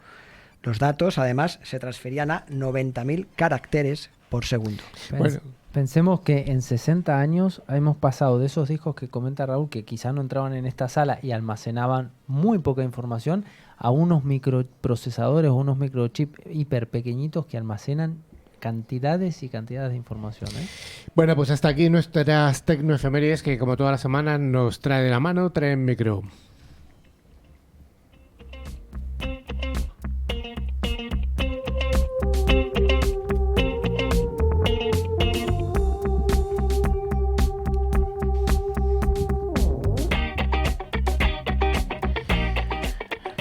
Speaker 4: Los datos, además, se transferían a 90.000 caracteres por segundo.
Speaker 1: Bueno.
Speaker 2: Pensemos que en 60 años hemos pasado de esos discos que comenta Raúl, que quizá no entraban en esta sala y almacenaban muy poca información, a unos microprocesadores o unos microchips hiper pequeñitos que almacenan cantidades y cantidades de información, ¿eh?
Speaker 1: Bueno, pues hasta aquí nuestras tecnoefemérides que, como toda la semana, nos trae de la mano Trend Micro.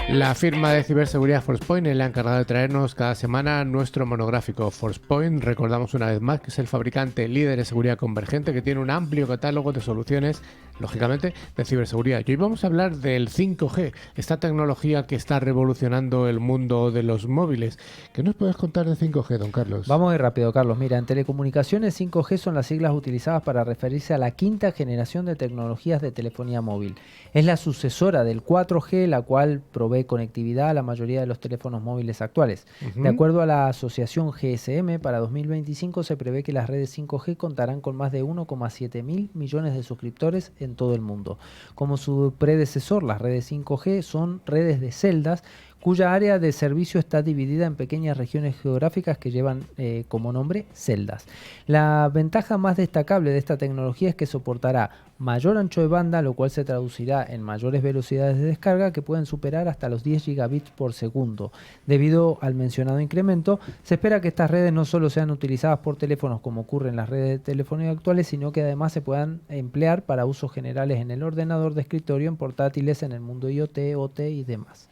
Speaker 1: La firma de ciberseguridad Forcepoint es la encargada de traernos cada semana nuestro monográfico. Forcepoint, recordamos una vez más, que es el fabricante líder de seguridad convergente que tiene un amplio catálogo de soluciones, lógicamente, de ciberseguridad. Y hoy vamos a hablar del 5G, esta tecnología que está revolucionando el mundo de los móviles. ¿Qué nos puedes contar de 5G, don Carlos?
Speaker 2: Vamos a ir rápido, Carlos. Mira, en telecomunicaciones 5G son las siglas utilizadas para referirse a la quinta generación de tecnologías de telefonía móvil. Es la sucesora del 4G, la cual provee conectividad a la mayoría de los teléfonos móviles actuales. De acuerdo a la asociación GSM, para 2025 se prevé que las redes 5G contarán con más de 1,7 mil millones de suscriptores en todo el mundo. Como su predecesor, las redes 5G son redes de celdas cuya área de servicio está dividida en pequeñas regiones geográficas que llevan como nombre celdas. La ventaja más destacable de esta tecnología es que soportará mayor ancho de banda, lo cual se traducirá en mayores velocidades de descarga que pueden superar hasta los 10 gigabits por segundo. Debido al mencionado incremento, se espera que estas redes no solo sean utilizadas por teléfonos como ocurre en las redes de telefonía actuales, sino que además se puedan emplear para usos generales en el ordenador de escritorio, en portátiles, en el mundo IoT, OT y demás.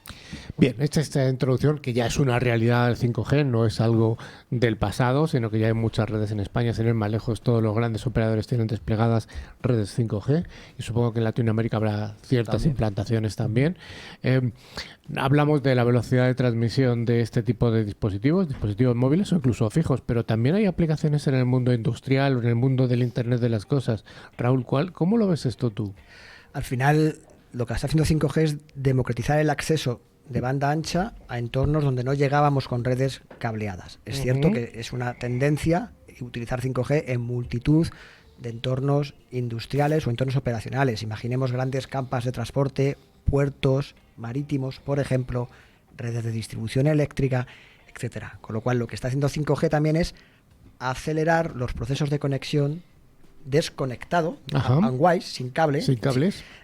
Speaker 1: Bien, esta introducción, que ya es una realidad del 5G, no es algo del pasado, sino que ya hay muchas redes en España, sin ir más lejos, todos los grandes operadores tienen desplegadas redes 5G, y supongo que en Latinoamérica habrá ciertas implantaciones también. Hablamos de la velocidad de transmisión de este tipo de dispositivos móviles o incluso fijos, pero también hay aplicaciones en el mundo industrial o en el mundo del Internet de las cosas. Raúl, ¿cómo lo ves esto tú?
Speaker 4: Al final, lo que está haciendo 5G es democratizar el acceso de banda ancha a entornos donde no llegábamos con redes cableadas. Es cierto que es una tendencia utilizar 5G en multitud de entornos industriales o entornos operacionales. Imaginemos grandes campas de transporte, puertos marítimos, por ejemplo, redes de distribución eléctrica, etcétera. Con lo cual, lo que está haciendo 5G también es acelerar los procesos de conexión desconectado, unwise, sin cables,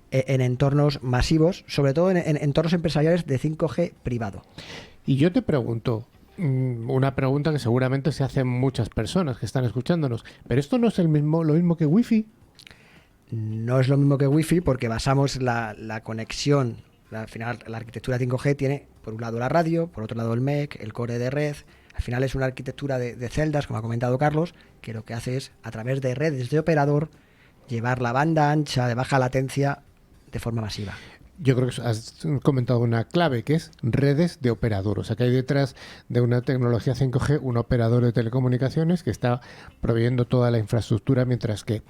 Speaker 4: en entornos masivos, sobre todo en entornos empresariales de 5G privado.
Speaker 1: Y yo te pregunto, una pregunta que seguramente se hacen muchas personas que están escuchándonos, pero esto no es lo mismo que Wi-Fi.
Speaker 4: No es lo mismo que Wi-Fi porque basamos la conexión, al final la arquitectura 5G tiene por un lado la radio, por otro lado el MEC, el core de red. Al final es una arquitectura de celdas, como ha comentado Carlos, que lo que hace es, a través de redes de operador, llevar la banda ancha de baja latencia de forma masiva.
Speaker 1: Yo creo que has comentado una clave, que es redes de operador. O sea, que hay detrás de una tecnología 5G un operador de telecomunicaciones que está proveyendo toda la infraestructura, mientras que,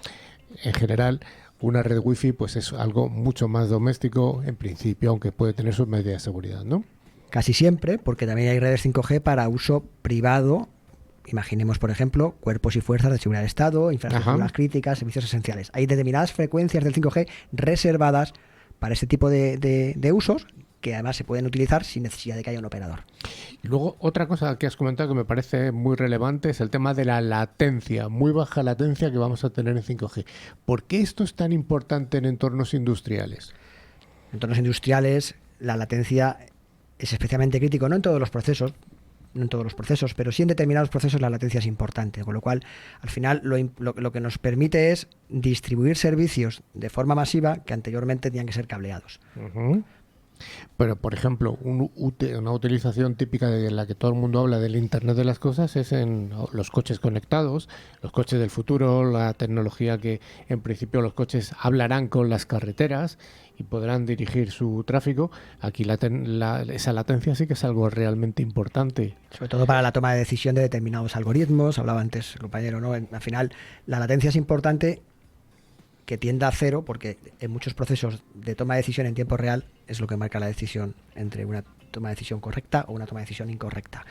Speaker 1: en general, una red Wi-Fi pues es algo mucho más doméstico, en principio, aunque puede tener sus medidas de seguridad, ¿no?
Speaker 4: Casi siempre, porque también hay redes 5G para uso privado. Imaginemos, por ejemplo, cuerpos y fuerzas de seguridad del Estado, infraestructuras críticas, servicios esenciales. Hay determinadas frecuencias del 5G reservadas para este tipo de usos, que además se pueden utilizar sin necesidad de que haya un operador.
Speaker 1: Y luego, otra cosa que has comentado que me parece muy relevante es el tema de la latencia, muy baja latencia que vamos a tener en 5G. ¿Por qué esto es tan importante en entornos industriales?
Speaker 4: En entornos industriales, la latencia es especialmente crítico, no en todos los procesos, pero sí en determinados procesos la latencia es importante, con lo cual al final lo que nos permite es distribuir servicios de forma masiva que anteriormente tenían que ser cableados.
Speaker 1: Pero, por ejemplo, una utilización típica de la que todo el mundo habla del Internet de las cosas es en los coches conectados, los coches del futuro, la tecnología que en principio los coches hablarán con las carreteras y podrán dirigir su tráfico. Aquí esa latencia sí que es algo realmente importante.
Speaker 4: Sobre todo para la toma de decisión de determinados algoritmos, hablaba antes el compañero, ¿no? Al final, la latencia es importante que tienda a cero, porque en muchos procesos de toma de decisión en tiempo real es lo que marca la decisión entre una toma de decisión correcta o una toma de decisión incorrecta.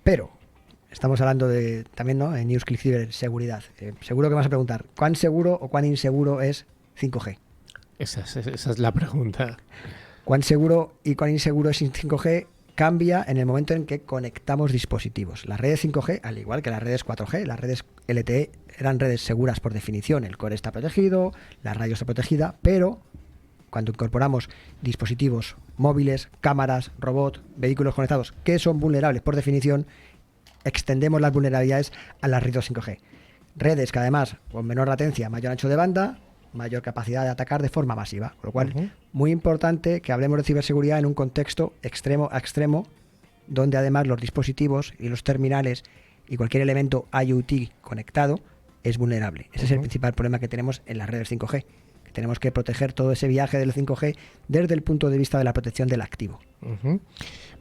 Speaker 4: Pero estamos hablando también, ¿no?, en News Click Cyber, seguridad. Seguro que me vas a preguntar, ¿cuán seguro o cuán inseguro es 5G?
Speaker 1: Esa es la pregunta.
Speaker 4: ¿Cuán seguro y cuán inseguro es 5G? Cambia en el momento en que conectamos dispositivos. Las redes 5G, al igual que las redes 4G, las redes LTE eran redes seguras por definición. El core está protegido, la radio está protegida, pero cuando incorporamos dispositivos móviles, cámaras, robots, vehículos conectados que son vulnerables por definición, extendemos las vulnerabilidades a las redes 5G. Redes que además, con menor latencia, mayor ancho de banda, mayor capacidad de atacar de forma masiva. Con lo cual, muy importante que hablemos de ciberseguridad en un contexto extremo a extremo, donde además los dispositivos y los terminales y cualquier elemento IoT conectado es vulnerable. Ese es el principal problema que tenemos en las redes 5G. Que tenemos que proteger todo ese viaje del 5G desde el punto de vista de la protección del activo.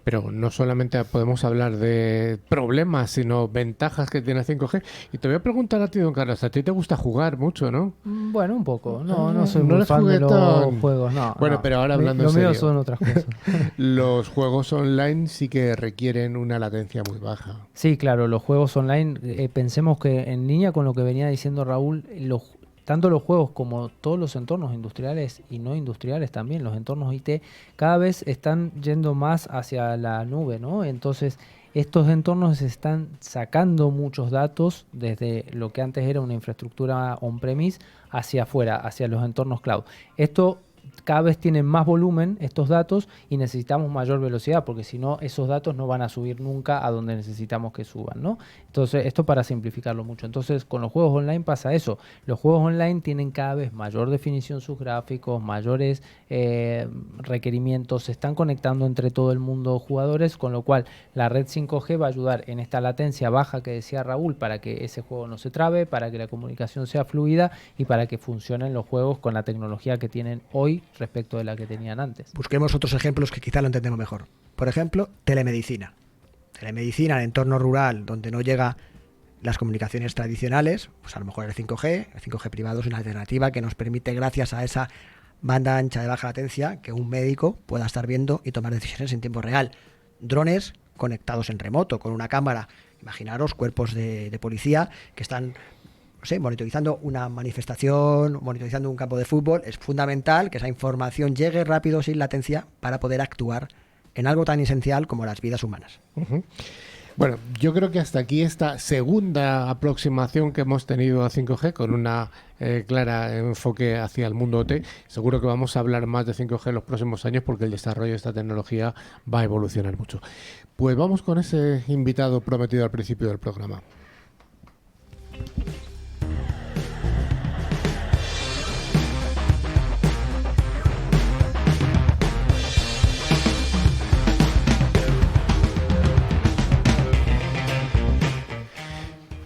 Speaker 1: Pero no solamente podemos hablar de problemas, sino ventajas que tiene 5G. Y te voy a preguntar a ti, don Carlos, a ti te gusta jugar mucho, ¿no?
Speaker 2: Bueno, un poco. No soy muy fan de los juegos. No,
Speaker 1: bueno, pero ahora hablando en serio.
Speaker 2: Lo mío son otras cosas.
Speaker 1: Los juegos online sí que requieren una latencia muy baja.
Speaker 2: Sí, claro, los juegos online, pensemos que en línea con lo que venía diciendo Raúl, tanto los juegos como todos los entornos industriales y no industriales también, los entornos IT, cada vez están yendo más hacia la nube, ¿no? Entonces, estos entornos están sacando muchos datos desde lo que antes era una infraestructura on-premise hacia afuera, hacia los entornos cloud. Esto cada vez tienen más volumen, estos datos, y necesitamos mayor velocidad, porque si no, esos datos no van a subir nunca a donde necesitamos que suban, ¿no? Entonces, esto para simplificarlo mucho. Entonces, con los juegos online pasa eso. Los juegos online tienen cada vez mayor definición sus gráficos, mayores requerimientos, se están conectando entre todo el mundo jugadores, con lo cual la red 5G va a ayudar en esta latencia baja que decía Raúl, para que ese juego no se trabe, para que la comunicación sea fluida y para que funcionen los juegos con la tecnología que tienen hoy respecto de la que tenían antes.
Speaker 4: Busquemos otros ejemplos que quizá lo entendemos mejor. Por ejemplo, telemedicina. Telemedicina en entorno rural donde no llega las comunicaciones tradicionales, pues a lo mejor el 5G privado es una alternativa que nos permite, gracias a esa banda ancha de baja latencia, que un médico pueda estar viendo y tomar decisiones en tiempo real. Drones conectados en remoto con una cámara. Imaginaros cuerpos de policía que están, no sé, monitorizando una manifestación, monitorizando un campo de fútbol. Es fundamental que esa información llegue rápido, sin latencia, para poder actuar en algo tan esencial como las vidas humanas.
Speaker 1: Uh-huh. Bueno, yo creo que hasta aquí esta segunda aproximación que hemos tenido a 5G con una clara enfoque hacia el mundo OT. Seguro que vamos a hablar más de 5G en los próximos años porque el desarrollo de esta tecnología va a evolucionar mucho. Pues vamos con ese invitado prometido al principio del programa.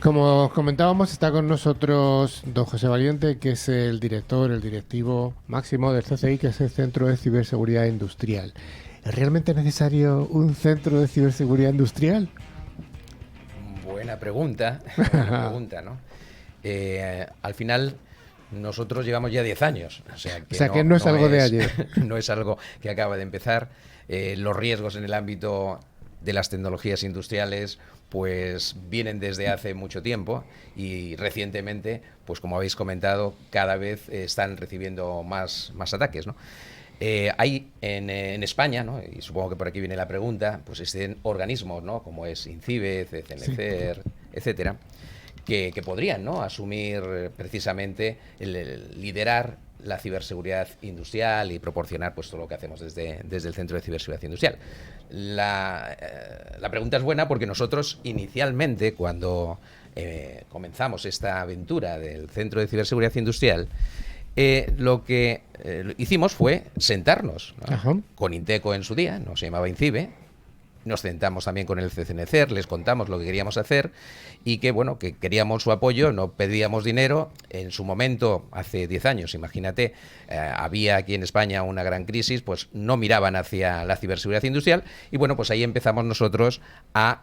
Speaker 1: Como comentábamos, está con nosotros don José Valiente, que es el directivo máximo del CCI, que es el Centro de Ciberseguridad Industrial. ¿Es realmente necesario un centro de ciberseguridad industrial?
Speaker 5: Buena pregunta, ¿no? Al final, nosotros llevamos ya 10 años. O sea que
Speaker 1: no es algo de ayer.
Speaker 5: No es algo que acaba de empezar. Los riesgos en el ámbito de las tecnologías industriales pues vienen desde hace mucho tiempo y recientemente, pues como habéis comentado, cada vez están recibiendo más ataques, ¿no? Hay en España, ¿no? Y supongo que por aquí viene la pregunta, pues existen organismos, ¿no? Como es INCIBE, CNCER, etcétera, que podrían, ¿no? asumir precisamente el liderar la ciberseguridad industrial y proporcionar pues todo lo que hacemos desde el Centro de Ciberseguridad Industrial. La pregunta es buena porque nosotros inicialmente, cuando comenzamos esta aventura del Centro de Ciberseguridad Industrial, lo que hicimos fue sentarnos, ¿no? Con Inteco en su día, no se llamaba INCIBE. Nos sentamos también con el CCNCER, les contamos lo que queríamos hacer y que, bueno, que queríamos su apoyo, no pedíamos dinero. En su momento, hace 10 años, imagínate, había aquí en España una gran crisis, pues no miraban hacia la ciberseguridad industrial y, bueno, pues ahí empezamos nosotros a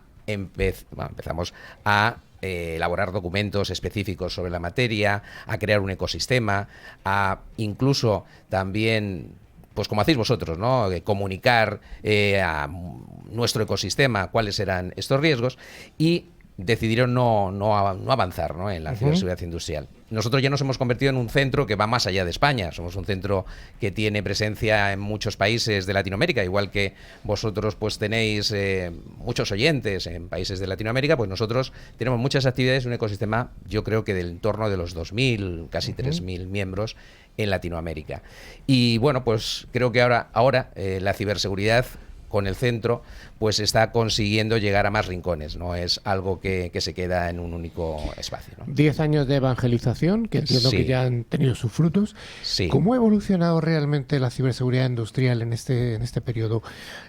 Speaker 5: elaborar documentos específicos sobre la materia, a crear un ecosistema, a incluso también, pues como hacéis vosotros, ¿no? Comunicar a nuestro ecosistema cuáles eran estos riesgos y decidieron no avanzar, ¿no? en la ciberseguridad industrial. Nosotros ya nos hemos convertido en un centro que va más allá de España. Somos un centro que tiene presencia en muchos países de Latinoamérica, igual que vosotros pues tenéis muchos oyentes en países de Latinoamérica, pues nosotros tenemos muchas actividades, un ecosistema, yo creo que del entorno de los 2.000, casi 3.000 miembros en Latinoamérica. Y bueno, pues creo que ahora la ciberseguridad con el centro pues está consiguiendo llegar a más rincones, no es algo que se queda en un único espacio, ¿no?
Speaker 1: 10 años de evangelización, que entiendo que ya han tenido sus frutos.
Speaker 5: Sí.
Speaker 1: ¿Cómo ha evolucionado realmente la ciberseguridad industrial en este periodo?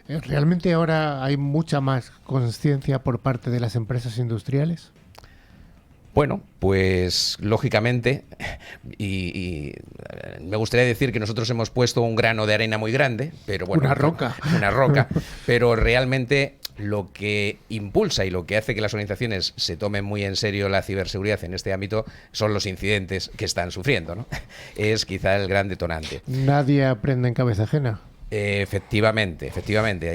Speaker 1: ¿Realmente ahora hay mucha más conciencia por parte de las empresas industriales?
Speaker 5: Bueno, pues lógicamente, y me gustaría decir que nosotros hemos puesto un grano de arena muy grande, pero bueno, una roca, pero realmente lo que impulsa y lo que hace que las organizaciones se tomen muy en serio la ciberseguridad en este ámbito son los incidentes que están sufriendo, ¿no? Es quizá el gran detonante.
Speaker 1: Nadie aprende en cabeza ajena.
Speaker 5: Efectivamente,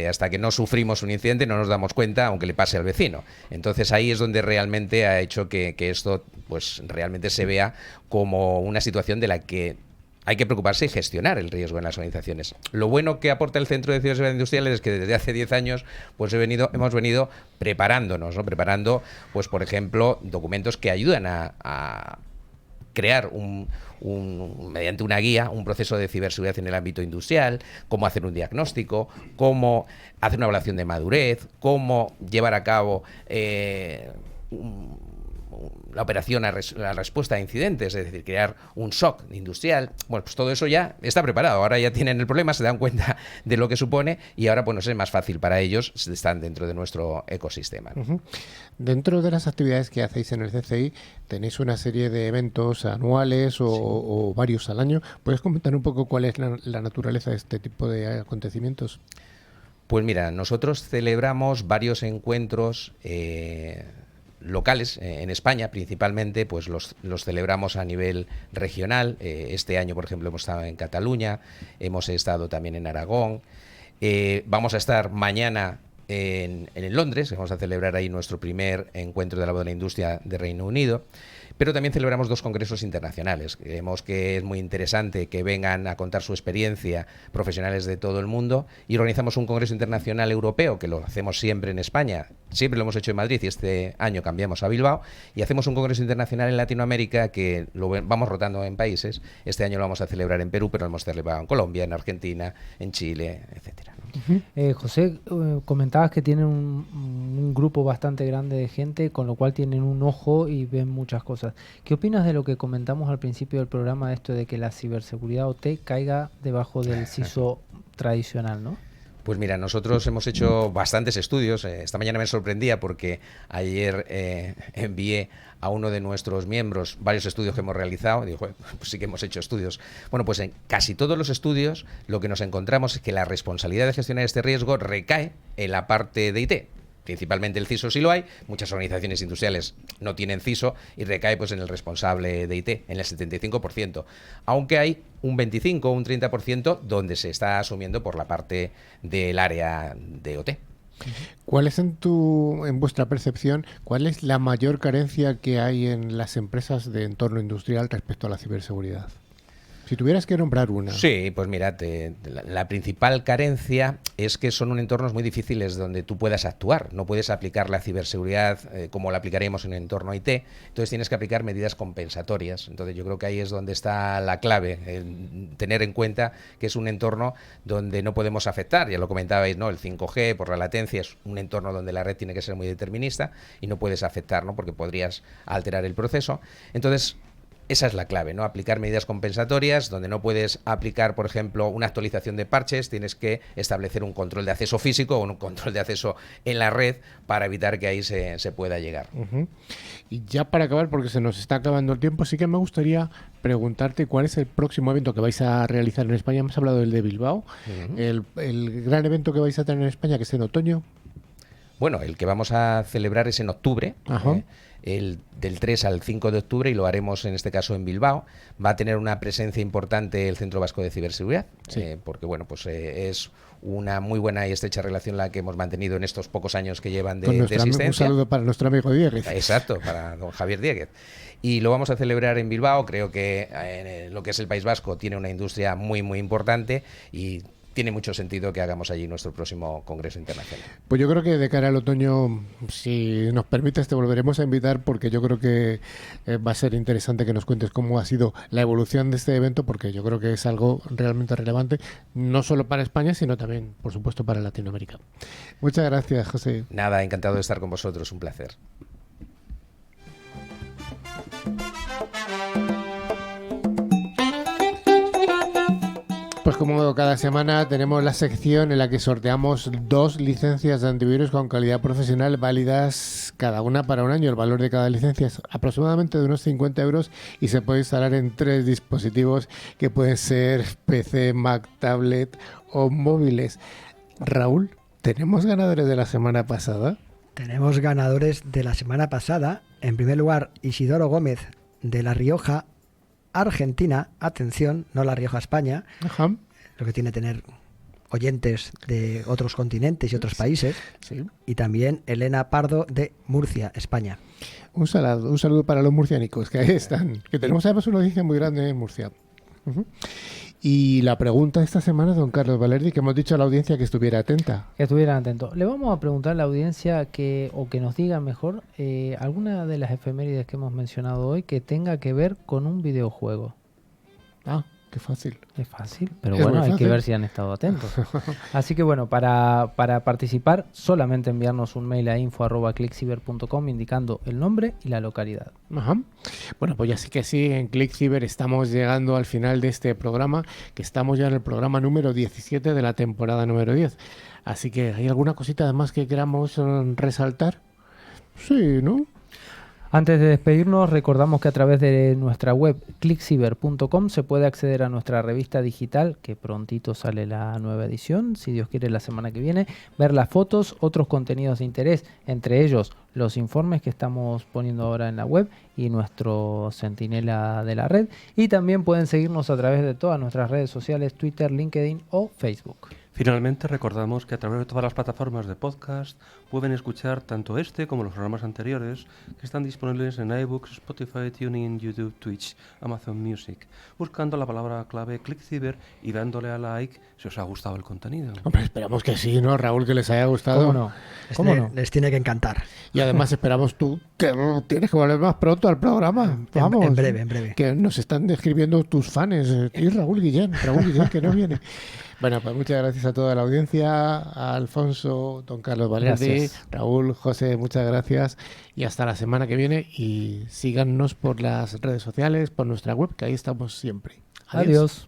Speaker 5: y hasta que no sufrimos un incidente no nos damos cuenta, aunque le pase al vecino. Entonces ahí es donde realmente ha hecho que esto pues realmente se vea como una situación de la que hay que preocuparse y gestionar el riesgo en las organizaciones. Lo bueno que aporta el Centro de Ciberseguridad Industrial es que desde hace 10 años pues hemos venido preparándonos, ¿no? Preparando, pues por ejemplo, documentos que ayudan a crear mediante una guía, un proceso de ciberseguridad en el ámbito industrial, cómo hacer un diagnóstico, cómo hacer una evaluación de madurez, cómo llevar a cabo la operación la respuesta a incidentes, es decir, crear un SOC industrial. Bueno, pues todo eso ya está preparado. Ahora ya tienen el problema, se dan cuenta de lo que supone y ahora pues es más fácil para ellos, están dentro de nuestro ecosistema, ¿no?
Speaker 1: Uh-huh. Dentro de las actividades que hacéis en el CCI, tenéis una serie de eventos anuales o varios al año. ¿Puedes comentar un poco cuál es la naturaleza de este tipo de acontecimientos?
Speaker 5: Pues mira, nosotros celebramos varios encuentros locales en España, principalmente, pues los celebramos a nivel regional. Este año, por ejemplo, hemos estado en Cataluña, hemos estado también en Aragón. Vamos a estar mañana en Londres, vamos a celebrar ahí nuestro primer encuentro de la voz de la industria de Reino Unido. Pero también celebramos 2 congresos internacionales. Creemos que es muy interesante que vengan a contar su experiencia profesionales de todo el mundo y organizamos un congreso internacional europeo, que lo hacemos siempre en España, siempre lo hemos hecho en Madrid y este año cambiamos a Bilbao, y hacemos un congreso internacional en Latinoamérica que lo vamos rotando en países. Este año lo vamos a celebrar en Perú, pero lo hemos celebrado en Colombia, en Argentina, en Chile, etcétera.
Speaker 2: José, comentabas que tienen un grupo bastante grande de gente, con lo cual tienen un ojo y ven muchas cosas. ¿Qué opinas de lo que comentamos al principio del programa, esto de que la ciberseguridad OT caiga debajo del CISO tradicional, ¿no?
Speaker 5: Pues mira, nosotros hemos hecho bastantes estudios. Esta mañana me sorprendía porque ayer envié a uno de nuestros miembros varios estudios que hemos realizado. Dijo, pues sí que hemos hecho estudios. Bueno, pues en casi todos los estudios lo que nos encontramos es que la responsabilidad de gestionar este riesgo recae en la parte de IT. Principalmente el CISO sí lo hay, muchas organizaciones industriales no tienen CISO y recae pues en el responsable de IT, en el 75%, aunque hay un 25 o un 30% donde se está asumiendo por la parte del área de OT.
Speaker 1: ¿Cuál es en vuestra percepción, cuál es la mayor carencia que hay en las empresas de entorno industrial respecto a la ciberseguridad? Si tuvieras que nombrar una.
Speaker 5: Sí, pues mira, la principal carencia es que son entornos muy difíciles donde tú puedas actuar. No puedes aplicar la ciberseguridad como la aplicaríamos en un entorno IT. Entonces tienes que aplicar medidas compensatorias. Entonces yo creo que ahí es donde está la clave, tener en cuenta que es un entorno donde no podemos afectar. Ya lo comentabais, ¿no? El 5G, por la latencia, es un entorno donde la red tiene que ser muy determinista y no puedes afectar, ¿no? Porque podrías alterar el proceso. Entonces, esa es la clave, ¿no? Aplicar medidas compensatorias, donde no puedes aplicar, por ejemplo, una actualización de parches, tienes que establecer un control de acceso físico o un control de acceso en la red para evitar que ahí se pueda llegar.
Speaker 1: Uh-huh. Y ya para acabar, porque se nos está acabando el tiempo, sí que me gustaría preguntarte cuál es el próximo evento que vais a realizar en España. Hemos hablado del de Bilbao, el gran evento que vais a tener en España, que es en otoño.
Speaker 5: Bueno, el que vamos a celebrar es en octubre. Del 3 al 5 de octubre, y lo haremos en este caso en Bilbao. Va a tener una presencia importante el Centro Vasco de Ciberseguridad, porque bueno, pues es una muy buena y estrecha relación la que hemos mantenido en estos pocos años que llevan de existencia.
Speaker 1: Un saludo para nuestro amigo Dieguez.
Speaker 5: Exacto, para don Javier Dieguez. Y lo vamos a celebrar en Bilbao. Creo que en lo que es el País Vasco tiene una industria muy, muy importante y tiene mucho sentido que hagamos allí nuestro próximo Congreso Internacional.
Speaker 1: Pues yo creo que de cara al otoño, si nos permites, te volveremos a invitar, porque yo creo que va a ser interesante que nos cuentes cómo ha sido la evolución de este evento, porque yo creo que es algo realmente relevante, no solo para España, sino también, por supuesto, para Latinoamérica. Muchas gracias, José.
Speaker 5: Nada, encantado de estar con vosotros, un placer.
Speaker 1: Pues como cada semana tenemos la sección en la que sorteamos 2 licencias de antivirus con calidad profesional válidas cada una para un año. El valor de cada licencia es aproximadamente de unos 50 euros y se puede instalar en 3 dispositivos que pueden ser PC, Mac, tablet o móviles. Raúl, ¿tenemos ganadores de la semana pasada?
Speaker 4: Tenemos ganadores de la semana pasada. En primer lugar, Isidoro Gómez de La Rioja, Argentina. Atención, no La Rioja, España.
Speaker 1: Ajá.
Speaker 4: Lo que tiene tener oyentes de otros continentes y otros países.
Speaker 1: Sí.
Speaker 4: Y también Elena Pardo de Murcia, España.
Speaker 1: Un saludo para los murciánicos, que ahí están. Que tenemos además una audiencia muy grande en Murcia. Ujú. Y la pregunta de esta semana, don Carlos Valerdi, que hemos dicho a la audiencia que estuviera atenta.
Speaker 2: Que estuvieran atentos. Le vamos a preguntar a la audiencia que nos diga mejor alguna de las efemérides que hemos mencionado hoy que tenga que ver con un videojuego.
Speaker 1: Ah, qué fácil.
Speaker 2: Es fácil, pero
Speaker 1: Es
Speaker 2: bueno,
Speaker 1: muy
Speaker 2: hay que
Speaker 1: fácil.
Speaker 2: ver si han estado atentos. Así que bueno, para participar, solamente enviarnos un mail a info@clickciber.com indicando el nombre y la localidad.
Speaker 1: Ajá. Bueno, pues ya sí que sí, en ClickCiber estamos llegando al final de este programa, que estamos ya en el programa número 17 de la temporada número 10. Así que, ¿hay alguna cosita además que queramos resaltar? Sí, ¿no?
Speaker 2: Antes de despedirnos, recordamos que a través de nuestra web clickciber.com se puede acceder a nuestra revista digital, que prontito sale la nueva edición, si Dios quiere la semana que viene, ver las fotos, otros contenidos de interés, entre ellos los informes que estamos poniendo ahora en la web y nuestro centinela de la red. Y también pueden seguirnos a través de todas nuestras redes sociales, Twitter, LinkedIn o Facebook.
Speaker 3: Finalmente, recordamos que a través de todas las plataformas de podcast pueden escuchar tanto este como los programas anteriores que están disponibles en iBooks, Spotify, TuneIn, YouTube, Twitch, Amazon Music, buscando la palabra clave ClickCiber y dándole a like si os ha gustado el contenido.
Speaker 1: Hombre, esperamos que sí, ¿no, Raúl? Que les haya gustado.
Speaker 2: ¿Cómo no? ¿Cómo no?
Speaker 4: Les tiene que encantar.
Speaker 1: Y además esperamos tú que tienes que volver más pronto al programa. Vamos.
Speaker 4: En breve.
Speaker 1: Que nos están describiendo tus fans. Y Raúl Guillén, que no viene. Bueno, pues muchas gracias a toda la audiencia, a Alfonso, don Carlos Valerdi,
Speaker 2: Gracias.
Speaker 1: Raúl, José, muchas gracias y hasta la semana que viene y síganos por las redes sociales, por nuestra web, que ahí estamos siempre.
Speaker 2: Adiós.